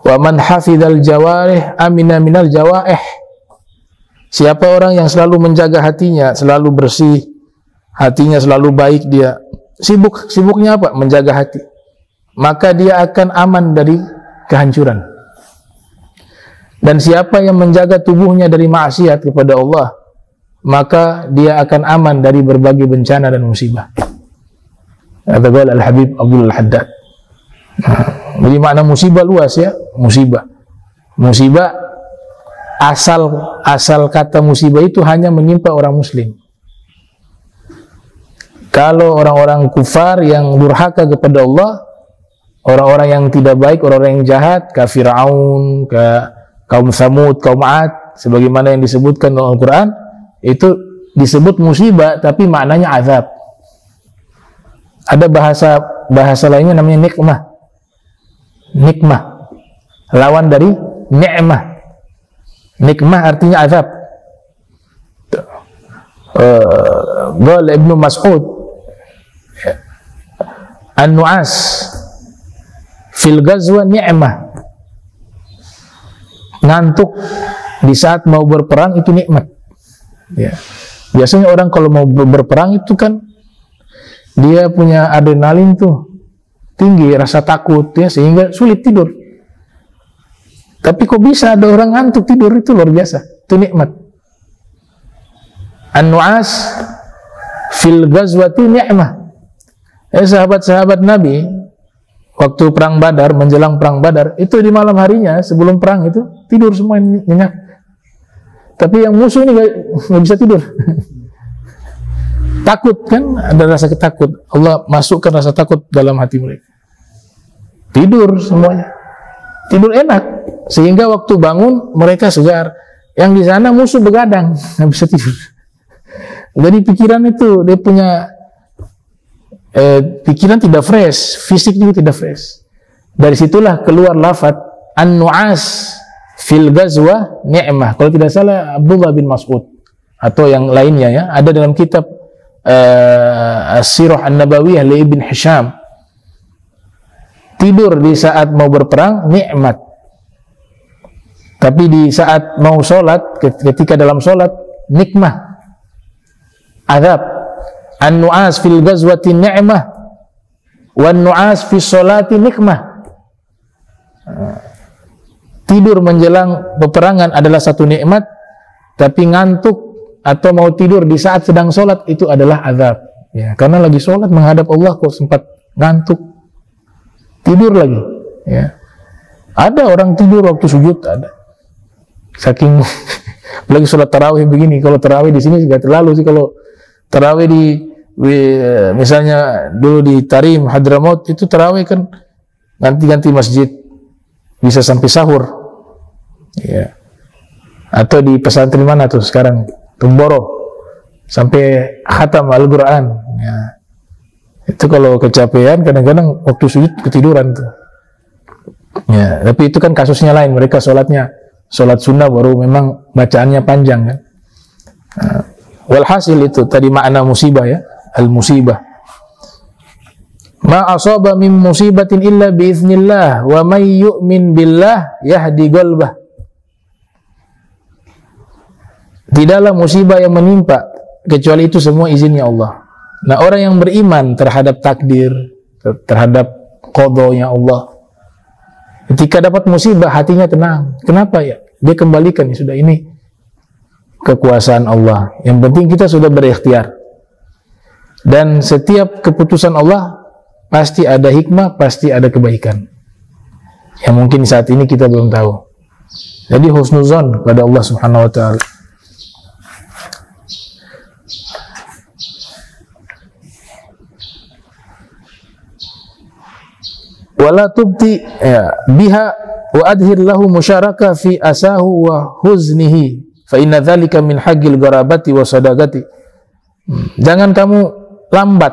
wa man hafidhal jawarih amina minal jawaih. Siapa orang yang selalu menjaga hatinya, selalu bersih, hatinya selalu baik, dia sibuknya apa? Menjaga hati, maka dia akan aman dari kehancuran. Dan siapa yang menjaga tubuhnya dari maksiat kepada Allah, maka dia akan aman dari berbagai bencana dan musibah. Kata Al-Habib Abdul Haddad. Jadi makna musibah luas ya, musibah. Musibah asal kata musibah itu hanya menimpa orang muslim. Kalau orang-orang kufar yang durhaka kepada Allah, orang-orang yang tidak baik, orang-orang yang jahat, kaum Fir'aun, kaum Tsamud, kaum 'Ad, sebagaimana yang disebutkan dalam Al-Quran, itu disebut musibah, tapi maknanya azab. Ada bahasa lainnya namanya nikmah. Nikmah, lawan dari ni'mah. Nikmah artinya azab. Qala Ibnu Mas'ud, an-nu'as fil ghazwa ni'mah. Ngantuk di saat mau berperang itu nikmat. Ya. Biasanya orang kalau mau berperang itu kan dia punya adrenalin tuh tinggi, rasa takut ya, sehingga sulit tidur. Tapi kok bisa ada orang ngantuk tidur, itu luar biasa. Itu nikmat. An-nu'as fil ghazwati ni'mah. Sahabat-sahabat Nabi waktu perang Badar, menjelang perang Badar, itu di malam harinya sebelum perang itu tidur semua nyenyak. Tapi yang musuh ini nggak bisa tidur. Takut kan, ada rasa takut. Allah masukkan rasa takut dalam hati mereka. tidur semuanya, tidur enak, sehingga waktu bangun mereka segar. Yang di sana musuh begadang, nggak bisa tidur. Jadi pikiran itu dia punya pikiran tidak fresh, fisik juga tidak fresh. Dari situlah keluar lafaz an-nu'as fil ghazwa ni'mah. Kalau tidak salah Abdullah bin Mas'ud atau yang lainnya ya, ada dalam kitab As-Sirah An-Nabawiyah li Ibn Hisham. Tidur di saat mau berperang nikmat. Tapi di saat mau sholat, ketika dalam sholat, nikmah, azab. An-nu'as fil ghazwati ni'mah, wan nu'as fil sholati nikmah. Tidur menjelang peperangan adalah satu nikmat, tapi ngantuk atau mau tidur di saat sedang sholat itu adalah azab. Ya, karena lagi sholat menghadap Allah kok sempat ngantuk, tidur lagi. Ya. Ada orang tidur waktu sujud, ada. Saking lagi sholat tarawih begini. Kalau tarawih di sini juga terlalu sih. Kalau tarawih misalnya dulu di Tarim Hadramaut itu tarawih kan ganti-ganti masjid, bisa sampai sahur. Ya. Atau di pesantren mana tuh sekarang, Tumboro, sampai khatam Al-Quran. Ya. Itu kalau kecapean kadang-kadang waktu sujud ketiduran tuh. Ya, tapi itu kan kasusnya lain. Mereka sholat sunnah baru memang bacaannya panjang kan. Walhasil itu tadi makna musibah ya, al-musibah. Ma asaba min musibatin illa biiznillah wa may yu'min billah yahdi qalbah. Tidaklah musibah yang menimpa kecuali itu semua izinnya Allah. Nah, orang yang beriman terhadap takdir, terhadap qadanya Allah, ketika dapat musibah hatinya tenang. Kenapa ya? Dia kembalikan, ya sudah, ini kekuasaan Allah. Yang penting kita sudah berikhtiar. Dan setiap keputusan Allah pasti ada hikmah, pasti ada kebaikan. Yang mungkin saat ini kita belum tahu. Jadi husnuzan kepada Allah Subhanahu wa taala. Wala tubti biha wa adhir lahu musyarakah fi asahu wa huznihi fa inna dzalika min haqqil gharabati wa sadaqati. Jangan kamu lambat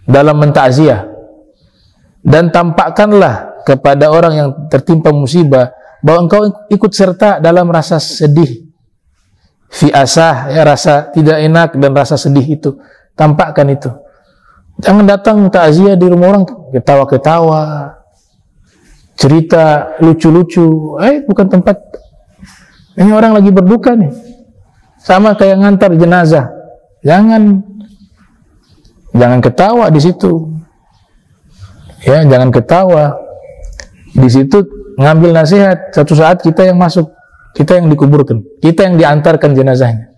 dalam mentakziah, dan tampakkanlah kepada orang yang tertimpa musibah bahwa engkau ikut serta dalam rasa sedih, fi asah, ya, rasa tidak enak dan rasa sedih itu, tampakkan itu. Jangan datang takziah di rumah orang ketawa-ketawa, cerita lucu-lucu. Bukan tempat. Ini orang lagi berduka nih. Sama kayak ngantar jenazah. Jangan ketawa di situ. Ya, jangan ketawa. Di situ ngambil nasihat. Satu saat kita yang masuk, kita yang dikuburkan, kita yang diantarkan jenazahnya.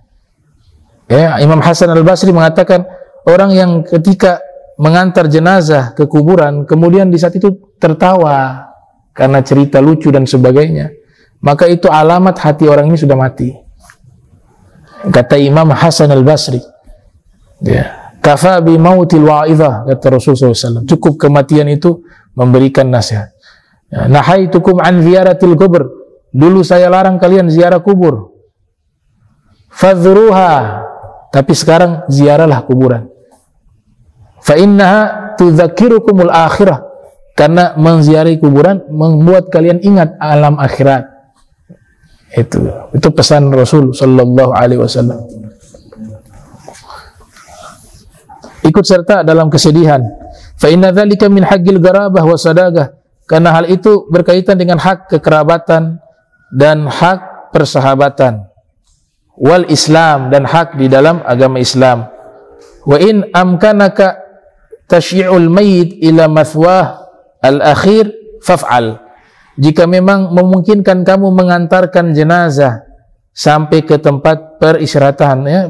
Ya, Imam Hasan Al-Basri mengatakan, orang yang ketika mengantar jenazah ke kuburan, kemudian di saat itu tertawa karena cerita lucu dan sebagainya, maka itu alamat hati orang ini sudah mati. Kata Imam Hasan Al-Basri, ya, kafa bi mautil wa'idhah, kata Rasulullah SAW, cukup kematian itu memberikan nasihat. Ya, nahaitukum an ziyaratil kubur, dulu saya larang kalian ziarah kubur. Fadhruha, tapi sekarang ziarahlah kuburan. Fa innaha tudzakirukumul akhirah, karena menziarahi kuburan membuat kalian ingat alam akhirat. Itu pesan Rasul sallallahu alaihi wasallam. Ikut serta dalam kesedihan. Fa inna dzalika min haqqil garabah wa sadaqah, karena hal itu berkaitan dengan hak kekerabatan dan hak persahabatan. Wal Islam, dan hak di dalam agama Islam. Wa in amkanaka tasyi'ul mayyit ila mathwah al-akhir faf'al. Jika memang memungkinkan kamu mengantarkan jenazah sampai ke tempat peristirahatan, ya,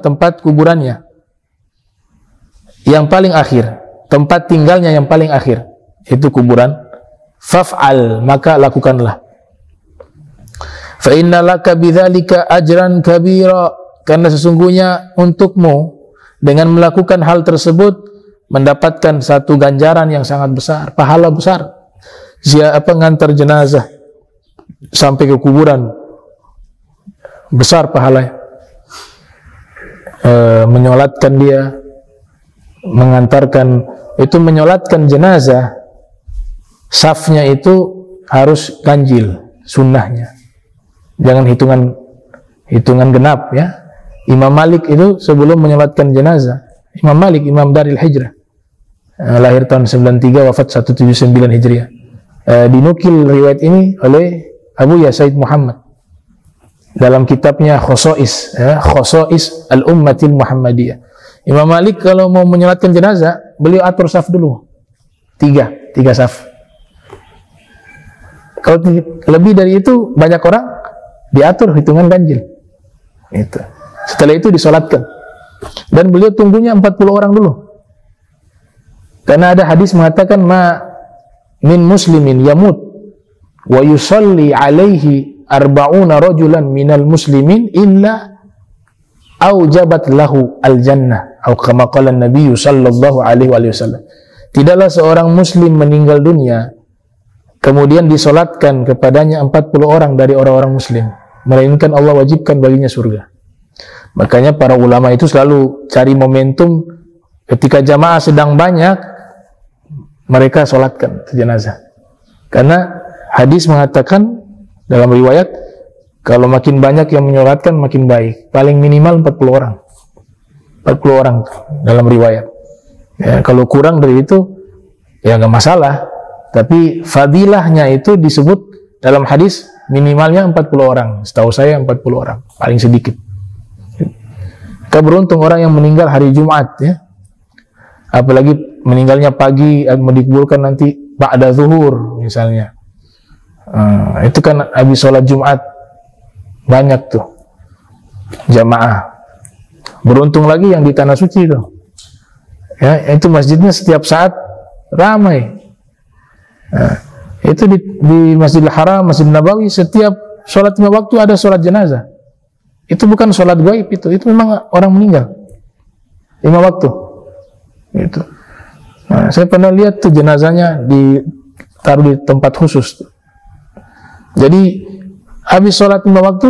tempat kuburannya yang paling akhir, tempat tinggalnya yang paling akhir, itu kuburan, faf'al, maka lakukanlah. Fa inna laka bidzalika ajran kabira, karena sesungguhnya untukmu dengan melakukan hal tersebut mendapatkan satu ganjaran yang sangat besar, pahala besar. Ngantar jenazah sampai ke kuburan, besar pahalanya. Menyolatkan dia, mengantarkan, itu menyolatkan jenazah, safnya itu harus ganjil, sunnahnya. Jangan hitungan genap ya. Imam Malik itu sebelum menyolatkan jenazah, Imam Malik, Imam Daril Hijrah, lahir tahun 93, wafat 179 Hijriah. Dinukil riwayat ini oleh Abu Said Muhammad dalam kitabnya Khosois, Khosois Al-Ummatil Muhammadiyah. Imam Malik kalau mau menyolatkan jenazah, beliau atur saf dulu, tiga saf. Kalau lebih dari itu, banyak orang diatur hitungan ganjil. Itu. Setelah itu disolatkan. Dan beliau tunggunya 40 orang dulu. Karena ada hadis mengatakan, ma min muslimin yamut wa yusalli alaihi arba'una rajulan minal muslimin illa aujabat lahu al-jannah. Atau kama qala Nabi sallallahu alaihi wasallam. Tidaklah seorang muslim meninggal dunia kemudian disolatkan kepadanya 40 orang dari orang-orang muslim, melainkan Allah wajibkan baginya surga. Makanya para ulama itu selalu cari momentum ketika jamaah sedang banyak, mereka solatkan jenazah. Karena hadis mengatakan dalam riwayat, kalau makin banyak yang menyolatkan makin baik. Paling minimal 40 orang. 40 orang dalam riwayat. Ya, kalau kurang dari itu, ya nggak masalah. Tapi fadilahnya itu disebut dalam hadis minimalnya 40 orang. Setahu saya 40 orang, paling sedikit. Kita beruntung orang yang meninggal hari Jumat ya. Apalagi meninggalnya pagi, mau dikuburkan nanti ba'da zuhur misalnya. Itu kan habis sholat Jumat banyak tuh jamaah. Beruntung lagi yang di Tanah Suci itu. Ya, itu masjidnya setiap saat ramai. Itu di Masjidil Haram, Masjid Nabawi, setiap sholat 5 waktu ada sholat jenazah. Itu bukan sholat gaib, itu memang orang meninggal 5 waktu. Gitu. Nah, saya pernah lihat tuh jenazahnya ditaruh di tempat khusus tuh. Jadi habis sholat 5 waktu,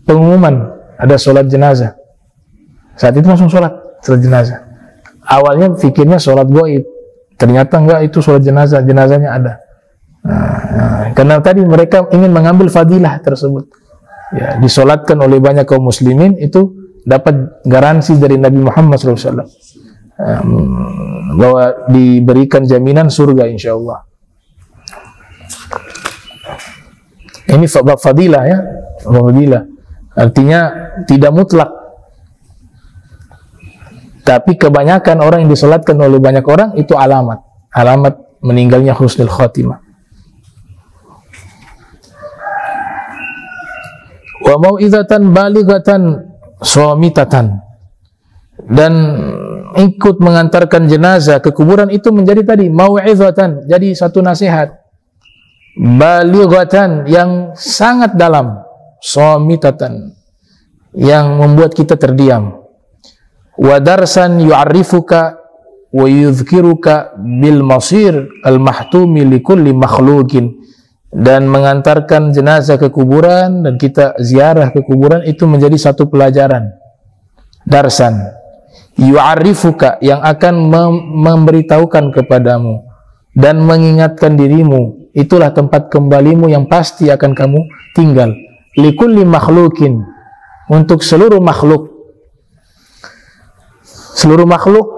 pengumuman ada sholat jenazah. Saat itu langsung sholat jenazah. Awalnya pikirnya sholat gaib, ternyata enggak, itu sholat jenazah, jenazahnya ada. Karena tadi mereka ingin mengambil fadilah tersebut. Ya, disolatkan oleh banyak kaum muslimin, itu dapat garansi dari Nabi Muhammad SAW bahwa diberikan jaminan surga insyaallah. Ini bab fadilah ya, fadilah. Artinya tidak mutlak. Tapi kebanyakan orang yang disolatkan oleh banyak orang itu alamat meninggalnya husnul khatimah. Wa mau'izatan balighatan shamitatan, dan ikut mengantarkan jenazah ke kuburan itu menjadi tadi mau'izatan, jadi satu nasihat, balighatan yang sangat dalam, shamitatan yang membuat kita terdiam, wa darsan yu'arrifuka wa yudhkiruka bil masir al mahtumi li kulli makhluqin, dan mengantarkan jenazah ke kuburan dan kita ziarah ke kuburan itu menjadi satu pelajaran. Darsan yu'arrifuka, yang akan memberitahukan kepadamu dan mengingatkan dirimu, itulah tempat kembalimu yang pasti akan kamu tinggal. Likulli makhlukin, untuk seluruh makhluk. Seluruh makhluk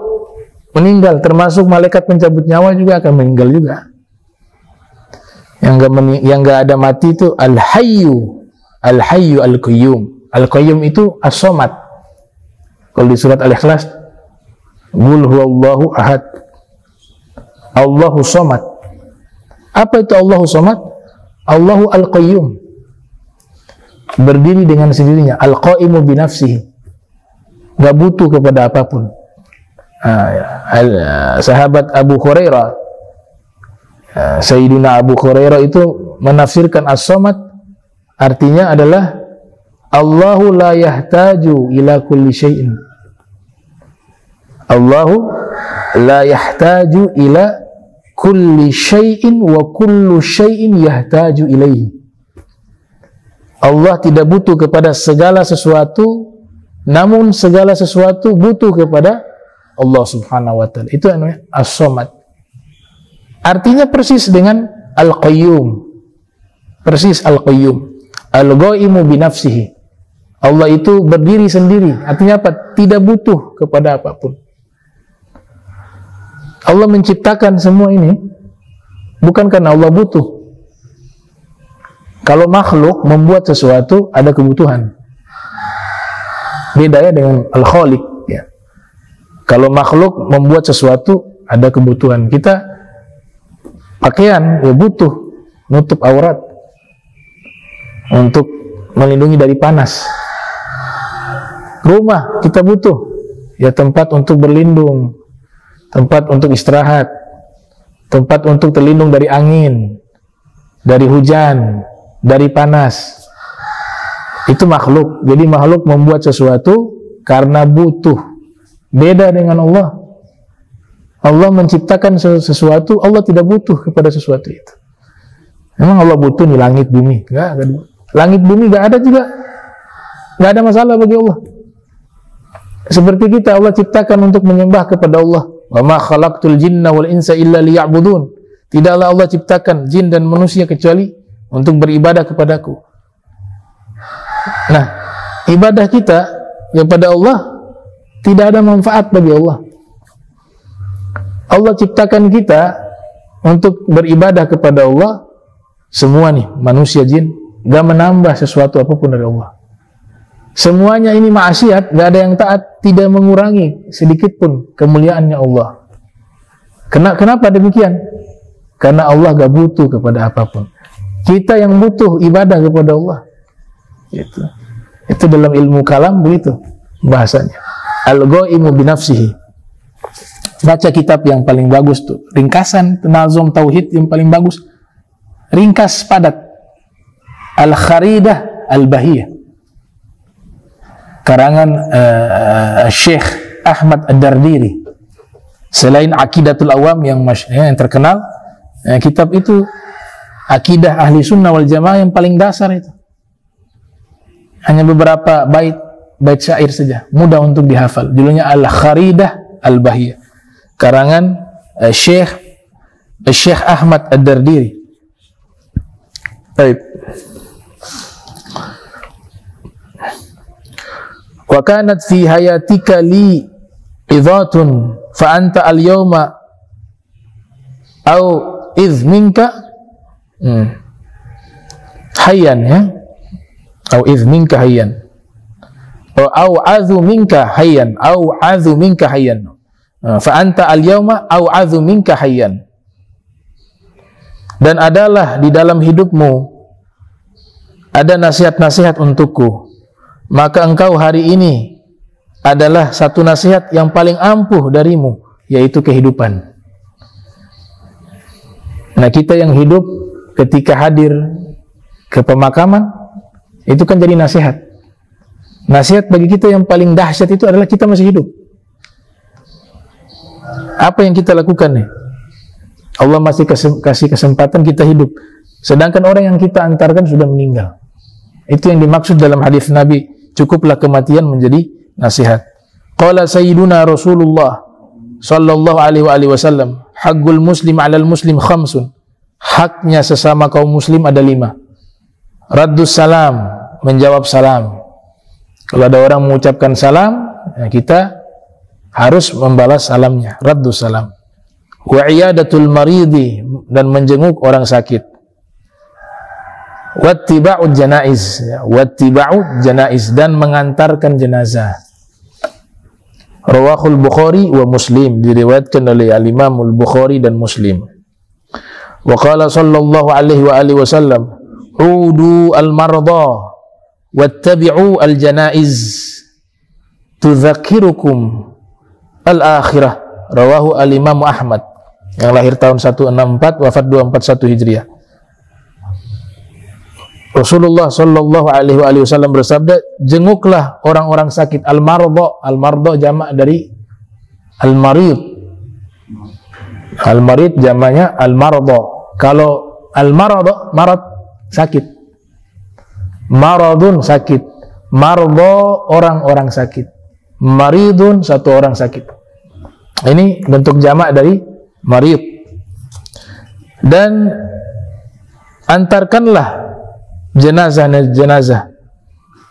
meninggal, termasuk malaikat pencabut nyawa juga akan meninggal juga. Yang enggak ada mati itu al-hayyu al-qayyum. Al-qayyum itu as-somad. Kalau di surat Al-Ikhlas, qul huwallahu ahad, Allahu somad. Apa itu Allahu somad? Allahu al-qayyum, berdiri dengan sendirinya, al-qaimu binafsihi, enggak butuh kepada apapun. Sahabat Abu Hurairah, Sayyidina Abu Hurairah itu menafsirkan as-somad, artinya adalah Allahu la yahtaju ila kulli syai'in. Allahu la yahtaju ila kulli syai'in wa kullu syai'in yahtaju ilaihi. Allah tidak butuh kepada segala sesuatu, namun segala sesuatu butuh kepada Allah Subhanahu wa taala. Itu namanya As-Samad. Artinya persis dengan Al-Qayyum. Persis Al-Qayyum. Al-Ghaimu bi nafsihi. Allah itu berdiri sendiri. Artinya apa? Tidak butuh kepada apapun. Allah menciptakan semua ini bukan karena Allah butuh. Kalau makhluk membuat sesuatu ada kebutuhan. Beda ya dengan Al-Khaliq ya. Kalau makhluk membuat sesuatu ada kebutuhan. Kita pakaian ya butuh, nutup aurat untuk melindungi dari panas. Rumah kita butuh ya, tempat untuk berlindung, tempat untuk istirahat, tempat untuk terlindung dari angin, dari hujan, dari panas. Itu makhluk. Jadi makhluk membuat sesuatu karena butuh. Beda dengan Allah. Allah menciptakan sesuatu, Allah tidak butuh kepada sesuatu itu. Memang Allah butuh nih langit bumi? Enggak. Langit bumi enggak ada juga. Enggak ada masalah bagi Allah. Seperti kita, Allah ciptakan untuk menyembah kepada Allah. Wa ma khalaqtul jinna wal insa illa liya'budun. Tidaklah Allah ciptakan jin dan manusia kecuali untuk beribadah kepadaku. Nah, ibadah kita kepada Allah tidak ada manfaat bagi Allah. Allah ciptakan kita untuk beribadah kepada Allah. Semua nih, manusia, jin, gak menambah sesuatu apapun dari Allah. Semuanya ini maksiat, gak ada yang taat, tidak mengurangi sedikit pun kemuliaannya Allah. Kenapa demikian? Karena Allah gak butuh kepada apapun. Kita yang butuh ibadah kepada Allah. Itu dalam ilmu kalam begitu bahasanya. Al-Ghaimu bi nafsihi. Baca kitab yang paling bagus tuh, ringkasan Nazom Tauhid yang paling bagus. Ringkas padat. Al-Kharidah Al-Bahiyah. Karangan Syekh Ahmad Ad-Dardiri. Selain Aqidatul Awam yang terkenal, kitab itu akidah ahli sunnah wal jamaah yang paling dasar itu. Hanya beberapa bait syair saja, mudah untuk dihafal. Judulnya Al-Kharidah Al-Bahiyah. Karangan Syekh Ahmad Ad-Dardiri. Baik. Wa kanat fi hayatika li idhatun fa anta al-yawma au idh minka hayyan ya, au idh minka hayyan, au azu minka hayyan, au azu minka hayyan, fa anta al-yawma au azu minka hayyan. Dan adalah di dalam hidupmu ada nasihat-nasihat untukku, maka engkau hari ini adalah satu nasihat yang paling ampuh darimu, yaitu kehidupan. Nah, kita yang hidup ketika hadir ke pemakaman, itu kan jadi nasihat. Nasihat bagi kita yang paling dahsyat itu adalah kita masih hidup. Apa yang kita lakukan nih? Allah masih kasih kesempatan kita hidup, sedangkan orang yang kita antarkan sudah meninggal. Itu yang dimaksud dalam hadis Nabi, cukuplah kematian menjadi nasihat. Qala sayyiduna Rasulullah sallallahu alaihi wasallam, haqqul muslim 'alal muslim khamsun. Haknya sesama kaum muslim ada 5. Raddus salam, menjawab salam. Kalau ada orang mengucapkan salam, kita harus membalas salamnya, raddus salam. Wa iyadatul maridi, dan menjenguk orang sakit. Wattiba'ud janaiz, wattiba'ud janaiz, dan mengantarkan jenazah. Rawahul Bukhari wa Muslim, diriwayatkan oleh Al-Imam Al-Bukhari dan Muslim. Wa qala sallallahu alaihi wa alihi wasallam, udu al-marda wattabi'u al-janaiz tudzakirukum al-akhirah. Rawahu Al-Imam Ahmad, yang lahir tahun 164, wafat 241 Hijriah. Rasulullah sallallahu alaihi wasallam bersabda, jenguklah orang-orang sakit. Al-marda, al-marda jamak dari al-marid, Al-marid jamanya al-marada. Kalau al-marada, marad sakit. Maradun sakit. Marda orang-orang sakit. Maridun satu orang sakit. Ini bentuk jamak dari marid. Dan antarkanlah jenazah.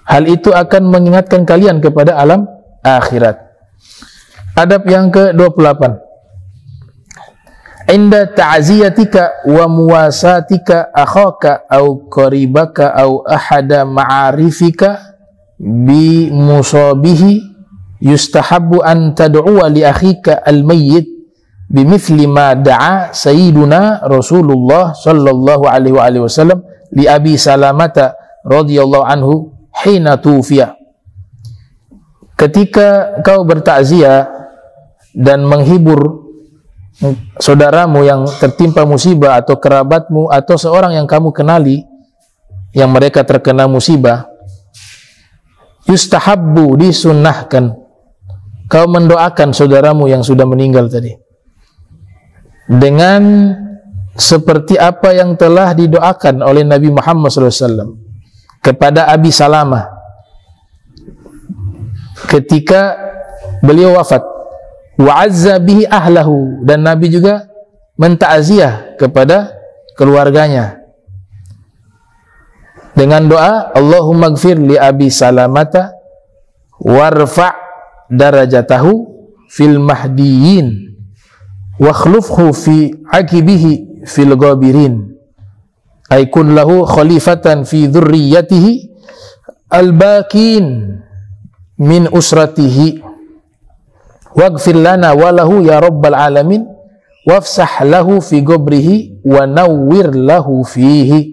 Hal itu akan mengingatkan kalian kepada alam akhirat. Adab yang ke-28. Inda ta'ziyatika wa muwasatika akhaka au qaribaka au ahada ma'arifika bi musabihi yustahabbu an tad'uwa li akhika al-mayyit bimithli ma da'a sayyiduna Rasulullah sallallahu alaihi wasallam li Abi Salamata radhiyallahu anhu hina tufiya. Ketika kau bertakziah dan menghibur saudaramu yang tertimpa musibah atau kerabatmu atau seorang yang kamu kenali yang mereka terkena musibah, yustahabbu, disunnahkan kau mendoakan saudaramu yang sudah meninggal tadi dengan seperti apa yang telah didoakan oleh Nabi Muhammad SAW kepada Abi Salamah ketika beliau wafat. Wa azza bihi ahlahu, dan Nabi juga mentakziah kepada keluarganya dengan doa Allahumma gfir li Abi Salamata warfa' darajatahu fil mahdiyin wa khlufhu fi akibihi fil ghabirin ay kun lahu khalifatan fi dhurriyyatihi al-bakin min usratihi waghfir lana walahu ya rabbal alamin wafsah lahu fi qabrihi wa nawwir lahu fihi.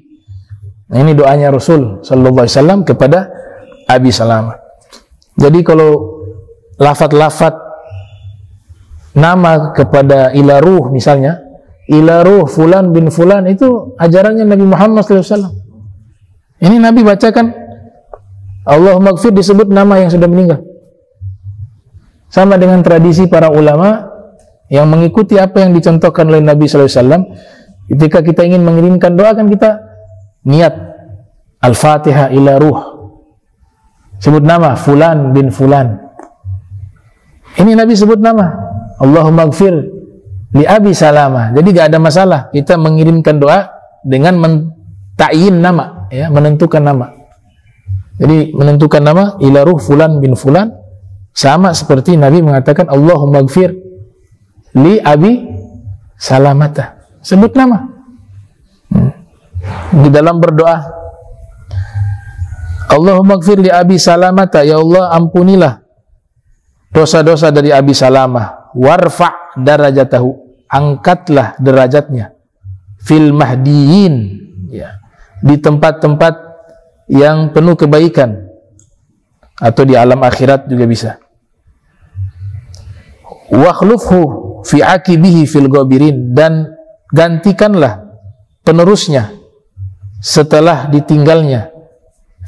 Nah, ini doanya Rasul sallallahu alaihi wasallam kepada Abi Salamah. Jadi kalau lafaz-lafaz nama kepada ila ruh, misalnya ila ruh fulan bin fulan, itu ajarannya Nabi Muhammad sallallahu alaihi wasallam. Ini Nabi bacakan Allahumma gfir, disebut nama yang sudah meninggal. Sama dengan tradisi para ulama yang mengikuti apa yang dicontohkan oleh Nabi sallallahu alaihi wasallam. Ketika kita ingin mengirimkan doa, kan kita niat Al-Fatihah ila ruh, sebut nama fulan bin fulan. Ini Nabi sebut nama Allahumma gfir li Abi Salamah. Jadi gak ada masalah kita mengirimkan doa dengan ta'yin nama, ya, menentukan nama. Jadi menentukan nama ila ruh fulan bin fulan, sama seperti Nabi mengatakan Allahumma gfir li Abi Salamata, sebut nama. Di dalam berdoa Allahumma gfir li Abi Salamata, ya Allah ampunilah dosa-dosa dari Abi Salamah, warfa' darajatahu, angkatlah derajatnya, fil mahdiyin, ya, di tempat-tempat yang penuh kebaikan, atau di alam akhirat juga bisa. Wa khlufhu fi akibihi fil ghabirin, dan gantikanlah penerusnya setelah ditinggalnya,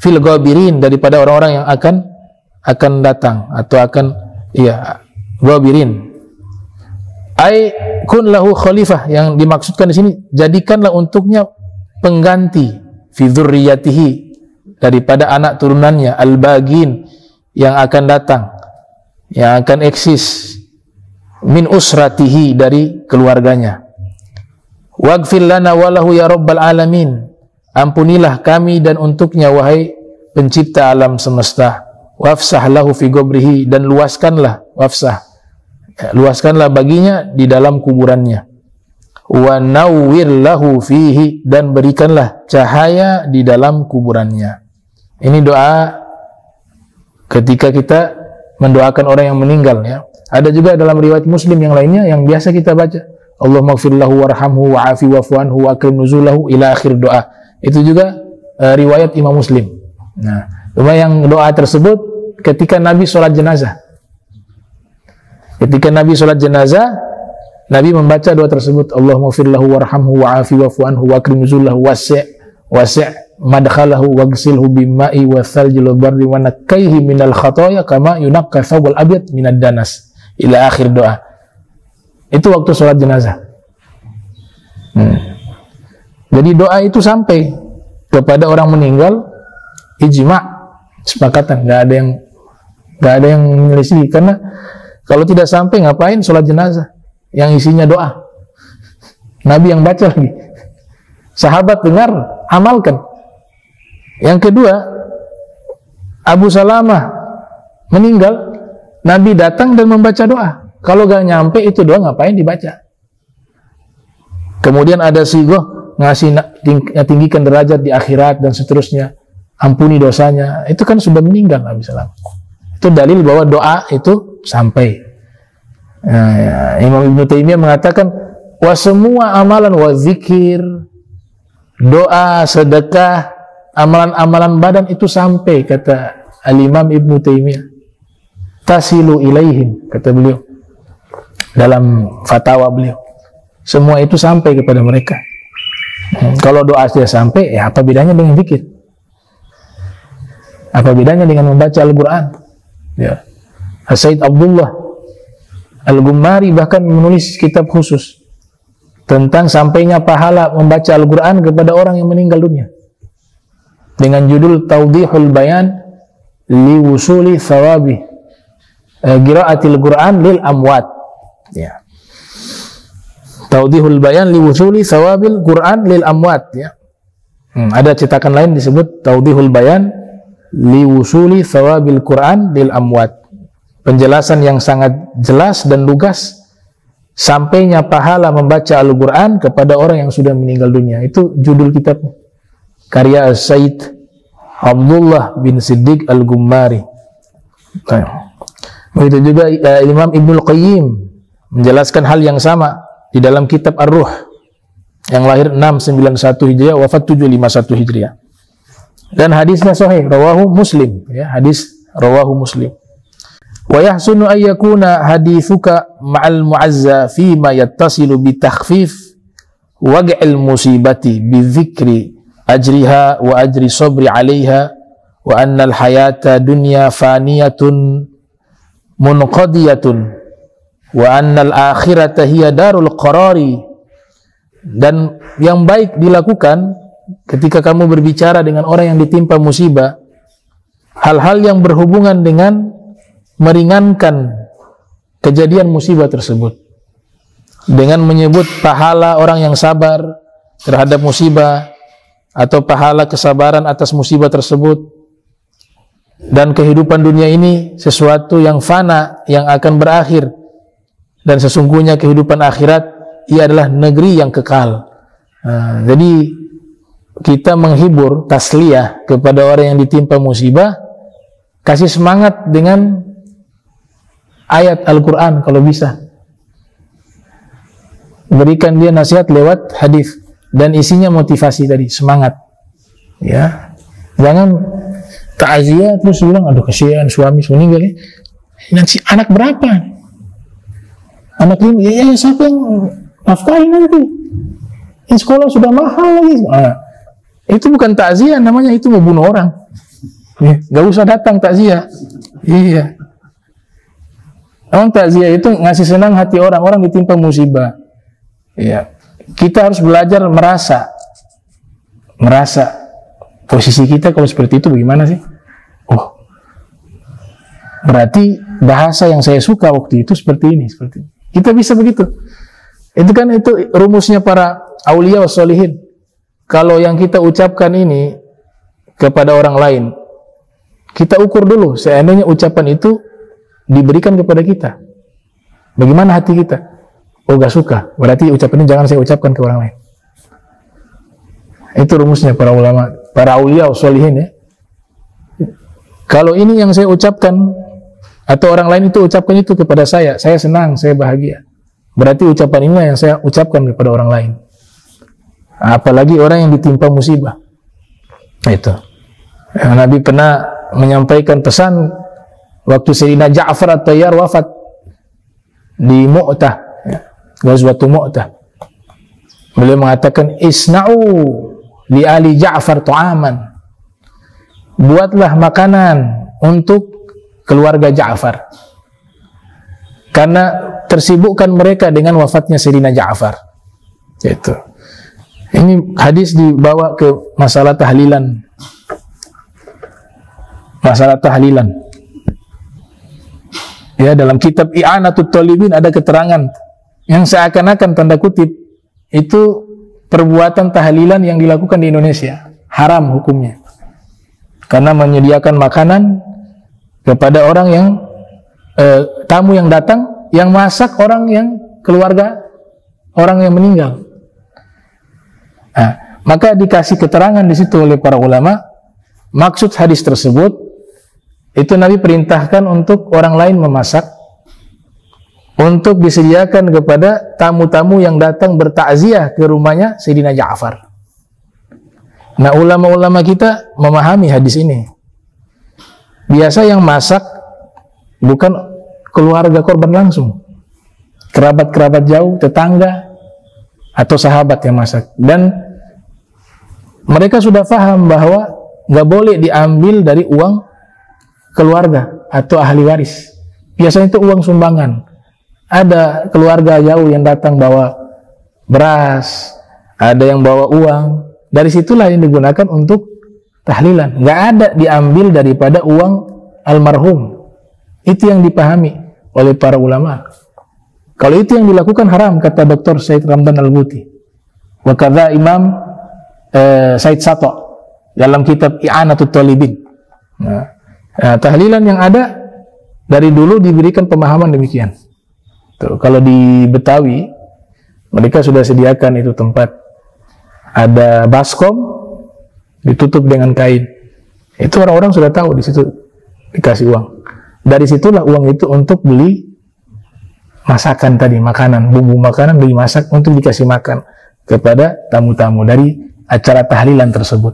fil ghabirin, daripada orang-orang yang akan datang atau akan, ya, ghabirin. Ai kun lahu khalifah, yang dimaksudkan di sini jadikanlah untuknya pengganti, fi dzurriyyatihi, daripada anak turunannya, al-bagin, yang akan datang, yang akan eksis, min usratihi, dari keluarganya. Waghfir lana walahu ya rabbal alamin, ampunilah kami dan untuknya wahai pencipta alam semesta. Wafsah lahu fi qabrihi, dan luaskanlah, wafsah, luaskanlah baginya di dalam kuburannya. Wa nawwir lahu fihi, dan berikanlah cahaya di dalam kuburannya. Ini doa ketika kita mendoakan orang yang meninggal, ya. Ada juga dalam riwayat Muslim yang lainnya yang biasa kita baca, Allahumma gfir lahu warhamhu wa'afi wa'fu anhu wa akrim nuzulahu, ila akhir doa. Itu juga riwayat Imam Muslim. Nah, cuma yang doa tersebut ketika Nabi sholat jenazah. Ketika Nabi sholat jenazah, Nabi membaca doa tersebut, Allahumma gfir lahu warhamhu wa'afi wa'fu anhu wa akrim nuzulahu wasi' madkhalahu waghsilhu bimma'i wa thaljil barri wa nakkaihi minal khataya kama yunaqqa thawbal abyad minad danas, ila akhir doa. Itu waktu sholat jenazah. Jadi doa itu sampai kepada orang meninggal, ijma', sepakatan, nggak ada yang menyelisih. Karena kalau tidak sampai, ngapain sholat jenazah yang isinya doa? Nabi yang baca lagi, sahabat dengar, amalkan. Yang kedua, Abu Salamah meninggal, Nabi datang dan membaca doa. Kalau gak nyampe itu doa, ngapain dibaca? Kemudian ada sigoh ngasih tinggikan derajat di akhirat dan seterusnya, ampuni dosanya. Itu kan sudah meninggal Nabi SAW. Itu dalil bahwa doa itu sampai. Imam Ibnu Taimiyah mengatakan, wa semua amalan, wa zikir, doa, sedekah, amalan-amalan badan itu sampai, kata Al-Imam Ibnu Taimiyah. Tasilu ilaihim, kata beliau dalam fatwa beliau. Semua itu sampai kepada mereka. Kalau doa sudah sampai, ya apa bedanya dengan zikir? Apa bedanya dengan membaca Al-Quran? Ya. Sayyid Abdullah Al-Gummari bahkan menulis kitab khusus tentang sampainya pahala membaca Al-Quran kepada orang yang meninggal dunia, dengan judul Tawdihul Bayan li wusuli thawabi qiraatil Quran lil amwat. Ya. Tawdihul Bayan li wusuli thawabil Quran lil amwat, ya. Ada cetakan lain disebut Tawdihul Bayan li wusuli thawabil Quran lil amwat. Penjelasan yang sangat jelas dan lugas sampainya pahala membaca Al-Quran kepada orang yang sudah meninggal dunia. Itu judul kitab karya Sayyid Abdullah bin Siddiq Al-Gummari. Begitu juga Imam Ibnul Qayyim menjelaskan hal yang sama di dalam kitab Ar-Ruh, yang lahir 691 Hijriah, wafat 751 Hijriah. Dan hadisnya sahih, rawahu Muslim, ya, hadis rawahu Muslim. Wa yahsunu ay yakuna hadithuka ma'al mu'azza fi ma yattasilu bi takhfif waq'il musibati bi dzikri ajriha wa ajri sabri 'alaiha wa anna al-hayata dunya faniyatun munqadiyatun wa annal akhirata hiya darul qarari. Dan yang baik dilakukan ketika kamu berbicara dengan orang yang ditimpa musibah, hal-hal yang berhubungan dengan meringankan kejadian musibah tersebut, dengan menyebut pahala orang yang sabar terhadap musibah atau pahala kesabaran atas musibah tersebut. Dan kehidupan dunia ini sesuatu yang fana, yang akan berakhir. Dan sesungguhnya kehidupan akhirat ia adalah negeri yang kekal. Jadi kita menghibur, tasliyah kepada orang yang ditimpa musibah, kasih semangat dengan ayat Al-Quran kalau bisa. Berikan dia nasihat lewat hadis dan isinya motivasi tadi, semangat. Ya, jangan takziah terus bilang, aduh kasihan suami meninggal ya. Nanti anak berapa? Anak ini, ya siapa yang nafkahin nanti? Ini sekolah sudah mahal lagi. Itu bukan takziah, namanya itu membunuh orang. Gak usah datang takziah. Iya. Orang takziah itu ngasih senang hati orang ditimpa musibah. Iya. Kita harus belajar merasa posisi kita kalau seperti itu bagaimana sih? Oh, berarti bahasa yang saya suka waktu itu seperti ini, seperti ini. Kita bisa begitu. Itu kan itu rumusnya para aulia wa sholihin. Kalau yang kita ucapkan ini kepada orang lain, kita ukur dulu seandainya ucapan itu diberikan kepada kita, bagaimana hati kita? Oh, gak suka, berarti ucapan ini jangan saya ucapkan ke orang lain. Itu rumusnya para ulama, para aulia wa sholihin, ya. Kalau ini yang saya ucapkan atau orang lain itu ucapkan itu kepada saya senang, saya bahagia. Berarti ucapan ini yang saya ucapkan kepada orang lain. Apalagi orang yang ditimpa musibah. Itu. Nabi pernah menyampaikan pesan waktu Sayyidina Ja'far At-Tayyar wafat di Mu'tah, Ghazwatul Mu'tah. Beliau mengatakan, isna'u li ali Ja'far ta'aman. Buatlah makanan untuk keluarga Ja'far, karena tersibukkan mereka dengan wafatnya Sayyidina Ja'far. Itu. Ini hadis dibawa ke masalah tahlilan. Masalah tahlilan. Ya, dalam kitab I'anatut Thalibin ada keterangan yang seakan-akan tanda kutip itu perbuatan tahlilan yang dilakukan di Indonesia haram hukumnya. Karena menyediakan makanan kepada orang yang tamu yang datang, yang masak orang yang keluarga orang yang meninggal. Nah, maka dikasih keterangan di situ oleh para ulama, maksud hadis tersebut itu Nabi perintahkan untuk orang lain memasak untuk disediakan kepada tamu-tamu yang datang bertakziah ke rumahnya Sayyidina Ja'far. Nah, ulama-ulama kita memahami hadis ini. Biasa yang masak bukan keluarga korban langsung, kerabat-kerabat jauh, tetangga, atau sahabat yang masak. Dan mereka sudah paham bahwa nggak boleh diambil dari uang keluarga atau ahli waris. Biasanya itu uang sumbangan. Ada keluarga jauh yang datang bawa beras, ada yang bawa uang. Dari situlah yang digunakan untuk tahlilan. Nggak ada diambil daripada uang almarhum. Itu yang dipahami oleh para ulama. Kalau itu yang dilakukan haram, kata Dr. Said Ramdan Al-Buti. Wa kadza Imam Said Sato dalam kitab I'anatut Thalibin. Nah, tahlilan yang ada dari dulu diberikan pemahaman demikian. Tuh, kalau di Betawi mereka sudah sediakan itu tempat, ada baskom ditutup dengan kain. Itu orang-orang sudah tahu, di situ dikasih uang. Dari situlah uang itu untuk beli masakan tadi, makanan, bumbu makanan dimasak untuk dikasih makan kepada tamu-tamu dari acara tahlilan tersebut.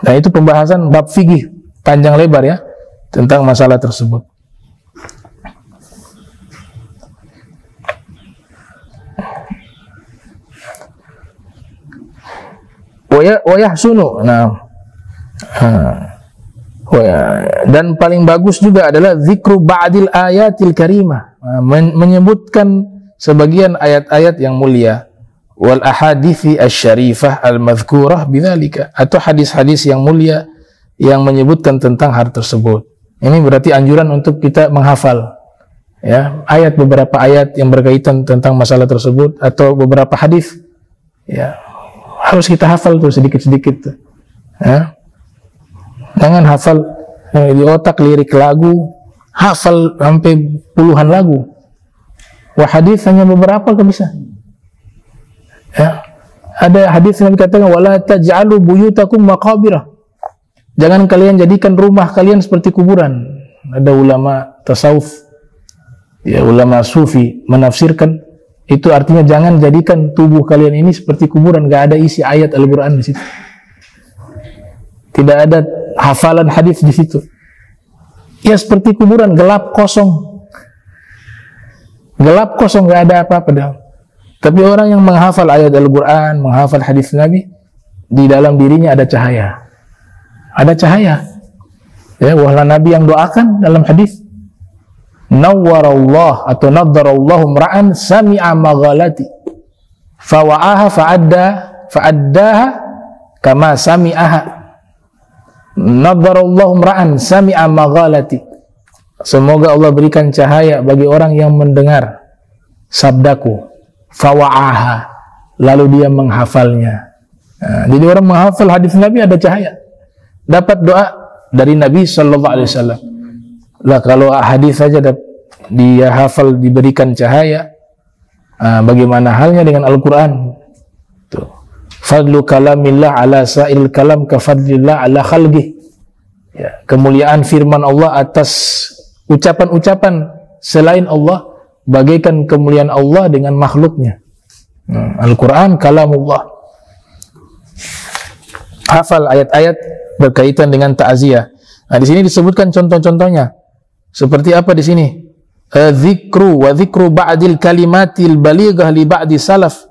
Nah, itu pembahasan bab fikih panjang lebar ya tentang masalah tersebut. Wayahsunu. Dan paling bagus juga adalah zikru ba'dil ayatil karimah, menyebutkan sebagian ayat-ayat yang mulia, wal ahadithi asy-syarifah al-madhkurah bidzalika, atau hadis-hadis yang mulia yang menyebutkan tentang hal tersebut. Ini berarti anjuran untuk kita menghafal ya ayat, beberapa ayat yang berkaitan tentang masalah tersebut, atau beberapa hadis ya harus kita hafal tuh sedikit-sedikit tuh. Ya. Jangan hafal di otak lirik lagu, hafal sampai puluhan lagu. Wah, hadis hanya beberapa kan bisa. Ya. Ada hadis yang dikatakan wala taj'alu buyutakum maqabirah. Jangan kalian jadikan rumah kalian seperti kuburan. Ada ulama tasawuf, ya ulama sufi menafsirkan itu artinya jangan jadikan tubuh kalian ini seperti kuburan. Gak ada isi ayat Al-Quran di situ. Tidak ada hafalan hadis di situ. Ya seperti kuburan, gelap kosong. Gelap kosong, gak ada apa-apa dah. Tapi orang yang menghafal ayat Al-Quran, menghafal hadis Nabi, di dalam dirinya ada cahaya. Ada cahaya. Ya, wahlah Nabi yang doakan dalam hadis, nawwarallah atau naddarallahu mra'an sami'a maghalati fawa'aha fa'addaha kama sami'aha. Naddarallahu mra'an sami'a maghalati. Semoga Allah berikan cahaya bagi orang yang mendengar sabdaku, fawa'aha, lalu dia menghafalnya. Nah, jadi orang menghafal hadis Nabi ada cahaya, dapat doa dari Nabi sallallahu alaihi wasallam. Lah kalau hadis saja dia hafal diberikan cahaya, bagaimana halnya dengan Al-Quran? Tuh. Fadlu kalamillah ala sa'il kalam kafadlillah ala khalqih. Ya, kemuliaan firman Allah atas ucapan-ucapan selain Allah bagaikan kemuliaan Allah dengan makhluknya. Al-Quran kalamullah. Hafal ayat-ayat berkaitan dengan ta'ziyah. Nah, di sini disebutkan contoh-contohnya. Seperti apa di sini? Dzikru wa dzikru ba'dil kalimatil balighah li ba'di salaf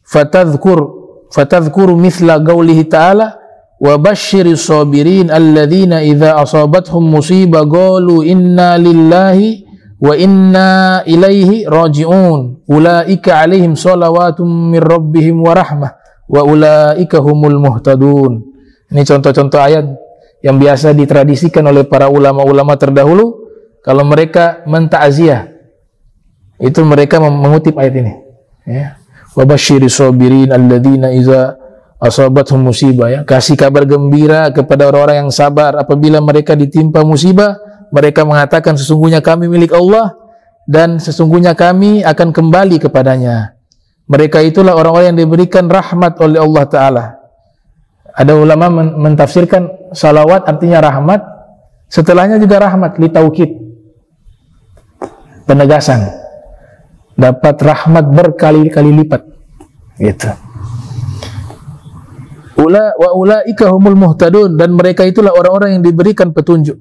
fatadhkuru mithla qaulihi ta'ala wa basyiris sabirin alladzina idza asabathum musibah qalu inna lillahi wa inna ilaihi raji'un ulaika alaihim salawatum min rabbihim wa rahmah wa ulaika humul muhtadun. Ini contoh-contoh ayat yang biasa ditradisikan oleh para ulama-ulama terdahulu. Kalau mereka mentakziah, itu mereka mengutip ayat ini, ya. Wa basyiris sabirin alladzina idza asabathum musibah, ya. Kasih kabar gembira kepada orang-orang yang sabar apabila mereka ditimpa musibah. Mereka mengatakan sesungguhnya kami milik Allah dan sesungguhnya kami akan kembali kepadanya. Mereka itulah orang-orang yang diberikan rahmat oleh Allah Ta'ala. Ada ulama mentafsirkan salawat artinya rahmat, setelahnya juga rahmat, li taukid, penegasan, dapat rahmat berkali-kali lipat, gitu. Wa ulaika humul muhtadun, dan mereka itulah orang-orang yang diberikan petunjuk.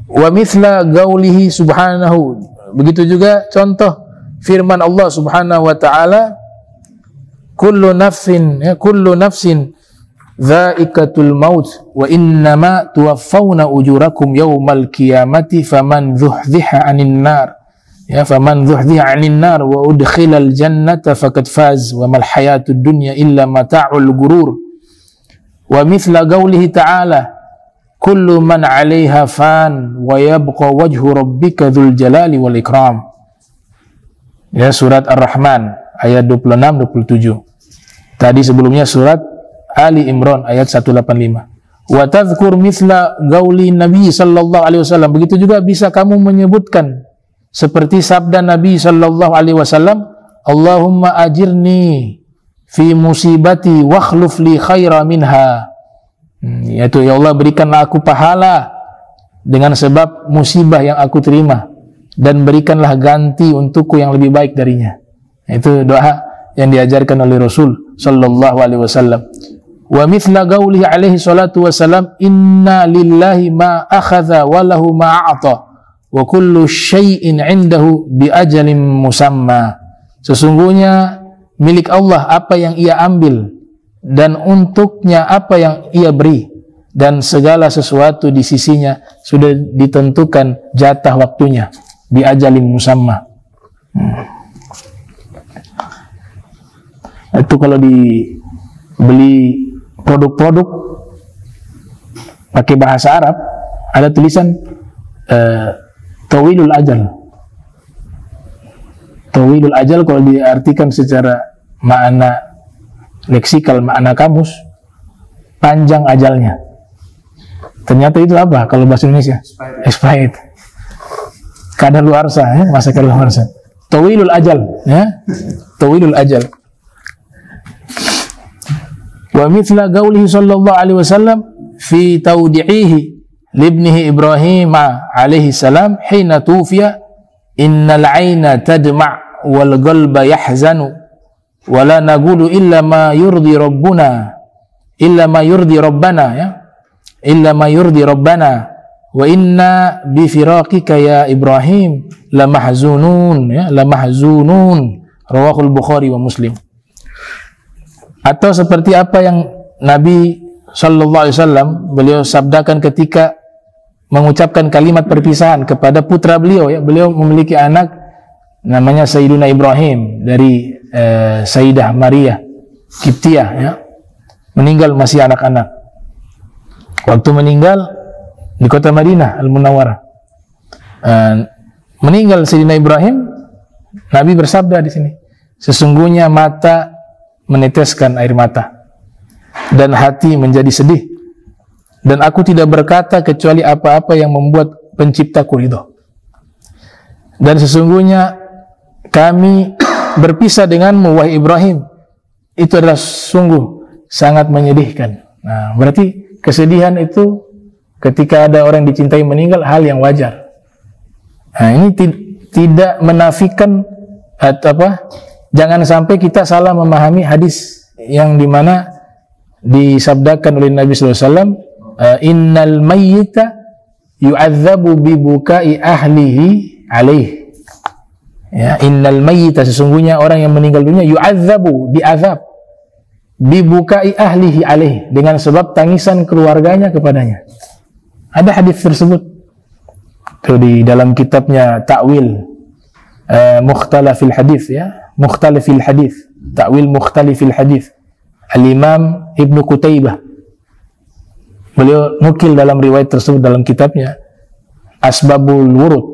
Wa mithla gaulihi subhanahu, begitu juga contoh firman Allah Subhanahu wa taala, kullu nafsin dha'iqatul maut wa innama tuwaffawna ujurakum yawmal qiyamati faman zuhziha 'anil nar, ya, faman zuhziha 'anil nar wa udkhilal jannata faqad faz wa mal hayatud dunya illa mata'ul gurur. Wa mithla qaulihi ta'ala, kullu man 'alaiha fan wa yabqa wajhu rabbika dzul jalali wal ikram. Ya, surat Ar-Rahman ayat 26-27. Tadi sebelumnya surat Ali Imran ayat 185. Wa tadhkur mithla qauli Nabi sallallahu alaihi wasallam. Begitu juga bisa kamu menyebutkan seperti sabda Nabi sallallahu alaihi wasallam, Allahumma ajirni fi musibati wa akhluf li khaira minha. Yaitu, ya Allah, berikanlah aku pahala dengan sebab musibah yang aku terima dan berikanlah ganti untukku yang lebih baik darinya. Itu doa yang diajarkan oleh Rasul sallallahu alaihi wasallam. Wa mithla qaulihi alaihi salatu wasalam, inna lillahi ma akhadha wa lahu ma a'ta wa kullu syai'in 'indahu bi ajalin musamma. Sesungguhnya milik Allah apa yang ia ambil dan untuknya apa yang ia beri, dan segala sesuatu di sisinya sudah ditentukan jatah waktunya, bi ajalin musamma. Itu kalau dibeli produk-produk pakai bahasa Arab, ada tulisan tawilul ajal. Tawilul ajal kalau diartikan secara makna leksikal, makna kamus, panjang ajalnya. Ternyata itu apa kalau bahasa Indonesia? Expired. Kadaluarsa, ya, masa kadaluarsa. Tawilul ajal, ya. Tawilul ajal. Wa mithla qaulihi sallallahu alaihi wasallam fi tawdi'ihi libnihi Ibrahim alaihi salam hina tufiya, innal 'aina tadma' wal qalba yahzanu wa la naqulu illa ma yurdi rabbuna illa ma yurdi rabbana, ya, illa ma yurdi rabbana wa inna bi firaqika ya Ibrahim la mahzunun, ya, la mahzunun, rawahul Bukhari wa Muslim. Atau seperti apa yang Nabi sallallahu alaihi wasallam beliau sabdakan ketika mengucapkan kalimat perpisahan kepada putra beliau, ya, beliau memiliki anak namanya Sayyiduna Ibrahim dari Sayyidah Maria Kiptiyah, ya, meninggal masih anak-anak. Waktu meninggal di kota Madinah Al-Munawwarah, meninggal Sayyidina Ibrahim, Nabi bersabda di sini, sesungguhnya mata meneteskan air mata dan hati menjadi sedih, dan aku tidak berkata kecuali apa-apa yang membuat penciptaku ridho. Dan sesungguhnya kami berpisah denganmu wahai Ibrahim, itu adalah sungguh sangat menyedihkan. Nah, berarti kesedihan itu ketika ada orang dicintai meninggal hal yang wajar. Nah, ini tidak menafikan atau apa, jangan sampai kita salah memahami hadis yang dimana disabdakan oleh Nabi SAW, innal mayyita yu'adzabu bi bukai ahlihi alaih. Ya, innal mayyita, sesungguhnya orang yang meninggal dunia, yu'adzabu, diazab, bi bukai ahlihi alaih, dengan sebab tangisan keluarganya kepadanya. Ada hadis tersebut. Itu di dalam kitabnya Ta'wil Mukhtalafil Hadith, ya, Mukhtalafil Hadith, Ta'wil Mukhtalafil Hadith, Al-Imam Ibnu Qutaibah. Beliau nukil dalam riwayat tersebut dalam kitabnya Asbabul Wurud,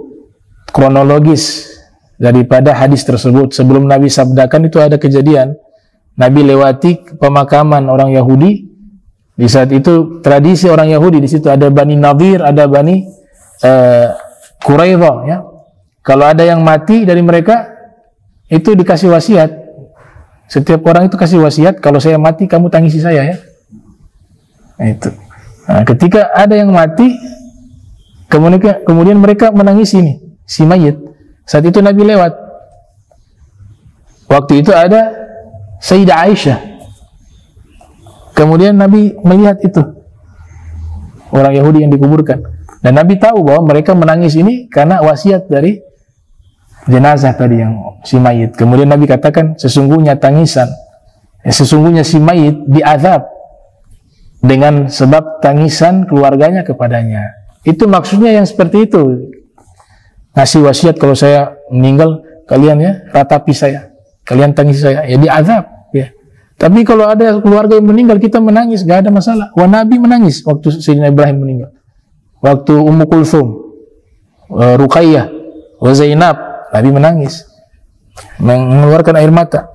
kronologis daripada hadis tersebut. Sebelum Nabi sabdakan itu ada kejadian, Nabi lewati pemakaman orang Yahudi. Di saat itu tradisi orang Yahudi, di situ ada Bani Nadir, ada Bani Quraidah, ya. Kalau ada yang mati dari mereka, itu dikasih wasiat. Setiap orang itu kasih wasiat, kalau saya mati kamu tangisi saya, ya. Nah, itu. Nah, ketika ada yang mati, kemudian mereka menangisi nih si mayit. Saat itu Nabi lewat. Waktu itu ada Sayyidah Aisyah. Kemudian Nabi melihat itu orang Yahudi yang dikuburkan, dan Nabi tahu bahwa mereka menangis ini karena wasiat dari jenazah tadi yang si mayit. Kemudian Nabi katakan, sesungguhnya tangisan, sesungguhnya si mayit diazab dengan sebab tangisan keluarganya kepadanya. Itu maksudnya yang seperti itu. Ngasih wasiat, kalau saya meninggal, kalian ya ratapi saya, kalian tangisi saya, ya diazab, ya. Tapi kalau ada keluarga yang meninggal, kita menangis, gak ada masalah. Wah, Nabi menangis waktu Sayyidina Ibrahim meninggal, waktu Ummu Kulthum, Ruqayyah, Zainab, Nabi menangis, mengeluarkan air mata.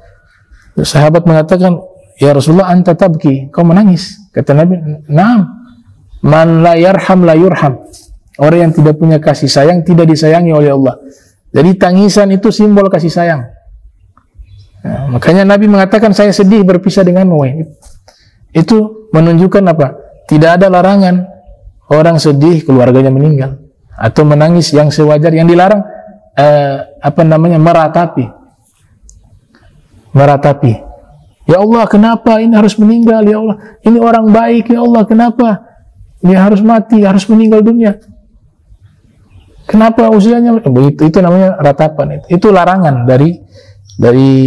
Sahabat mengatakan, ya Rasulullah, anta tabki, kau menangis. Kata Nabi, naam, man la yarham la yurham. Orang yang tidak punya kasih sayang tidak disayangi oleh Allah. Jadi tangisan itu simbol kasih sayang. Nah, makanya Nabi mengatakan, saya sedih berpisah denganmu. Itu menunjukkan apa? Tidak ada larangan orang sedih keluarganya meninggal atau menangis yang sewajar. Yang dilarang meratapi. Ya Allah, kenapa ini harus meninggal? Ya Allah, ini orang baik. Ya Allah, kenapa dia harus mati, harus meninggal dunia? Kenapa usianya begitu? Itu namanya ratapan. Itu larangan dari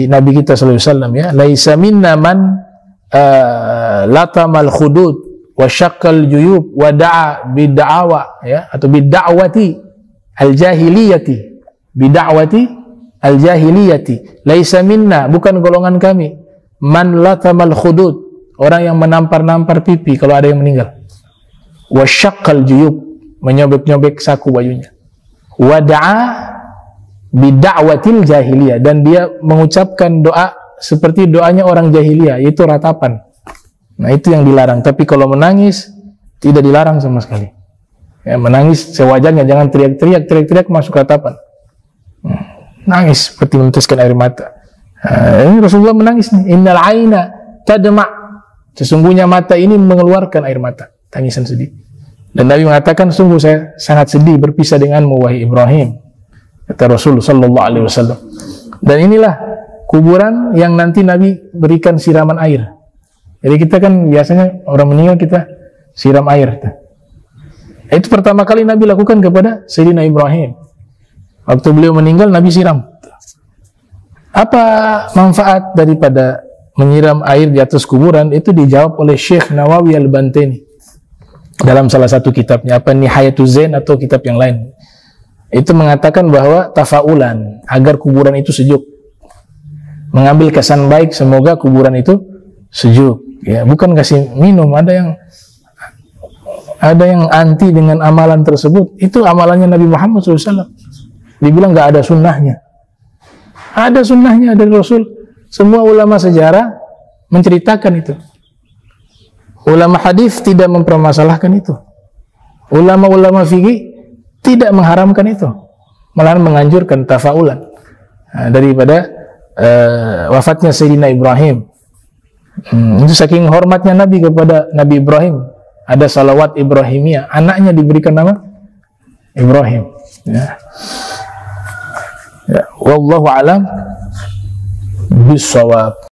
Nabi kita sallallahu alaihi wasallam, ya. Laisa minna man latamal khudud wa syaqqal juyub wa da'a bid'awa, ya, atau bid'awati al-jahiliyati, bid'awati al-jahiliyati. Laisa minna, bukan golongan kami, man latamal khudud, orang yang menampar-nampar pipi kalau ada yang meninggal, wa syaqqal juyub, menyobek-nyobek saku bajunya, wada'a bid'awatil jahiliyah, dan dia mengucapkan doa seperti doanya orang jahiliyah, yaitu ratapan. Nah, itu yang dilarang. Tapi kalau menangis tidak dilarang sama sekali, ya, menangis sewajarnya, jangan teriak masuk ratapan. Nangis seperti meneteskan air mata. Ini Rasulullah menangis nih, innal aina tadma', sesungguhnya mata ini mengeluarkan air mata, tangisan sedih. Dan Nabi mengatakan, sungguh saya sangat sedih berpisah denganmu wahai Ibrahim, kata Rasul sallallahu alaihi wasallam. Dan inilah kuburan yang nanti Nabi berikan siraman air. Jadi kita kan biasanya orang meninggal kita siram air. Itu pertama kali Nabi lakukan kepada Sayyidina Ibrahim. Waktu beliau meninggal, Nabi siram. Apa manfaat daripada menyiram air di atas kuburan? Itu dijawab oleh Syekh Nawawi Al-Bantani dalam salah satu kitabnya, apa Nihayatuz Zain atau kitab yang lain. Itu mengatakan bahwa tafaulan, agar kuburan itu sejuk, mengambil kesan baik, semoga kuburan itu sejuk, ya, bukan kasih minum. Ada yang anti dengan amalan tersebut. Itu amalannya Nabi Muhammad SAW. Dibilang nggak ada sunnahnya. Ada sunnahnya dari Rasul. Semua ulama sejarah menceritakan itu. Ulama hadis tidak mempermasalahkan itu. Ulama-ulama fikih tidak mengharamkan itu, malah menganjurkan tafaulan. Daripada wafatnya Sayyidina Ibrahim, itu saking hormatnya Nabi kepada Nabi Ibrahim, ada salawat Ibrahimiyah, anaknya diberikan nama Ibrahim, ya. Ya, wallahu alam bissawab.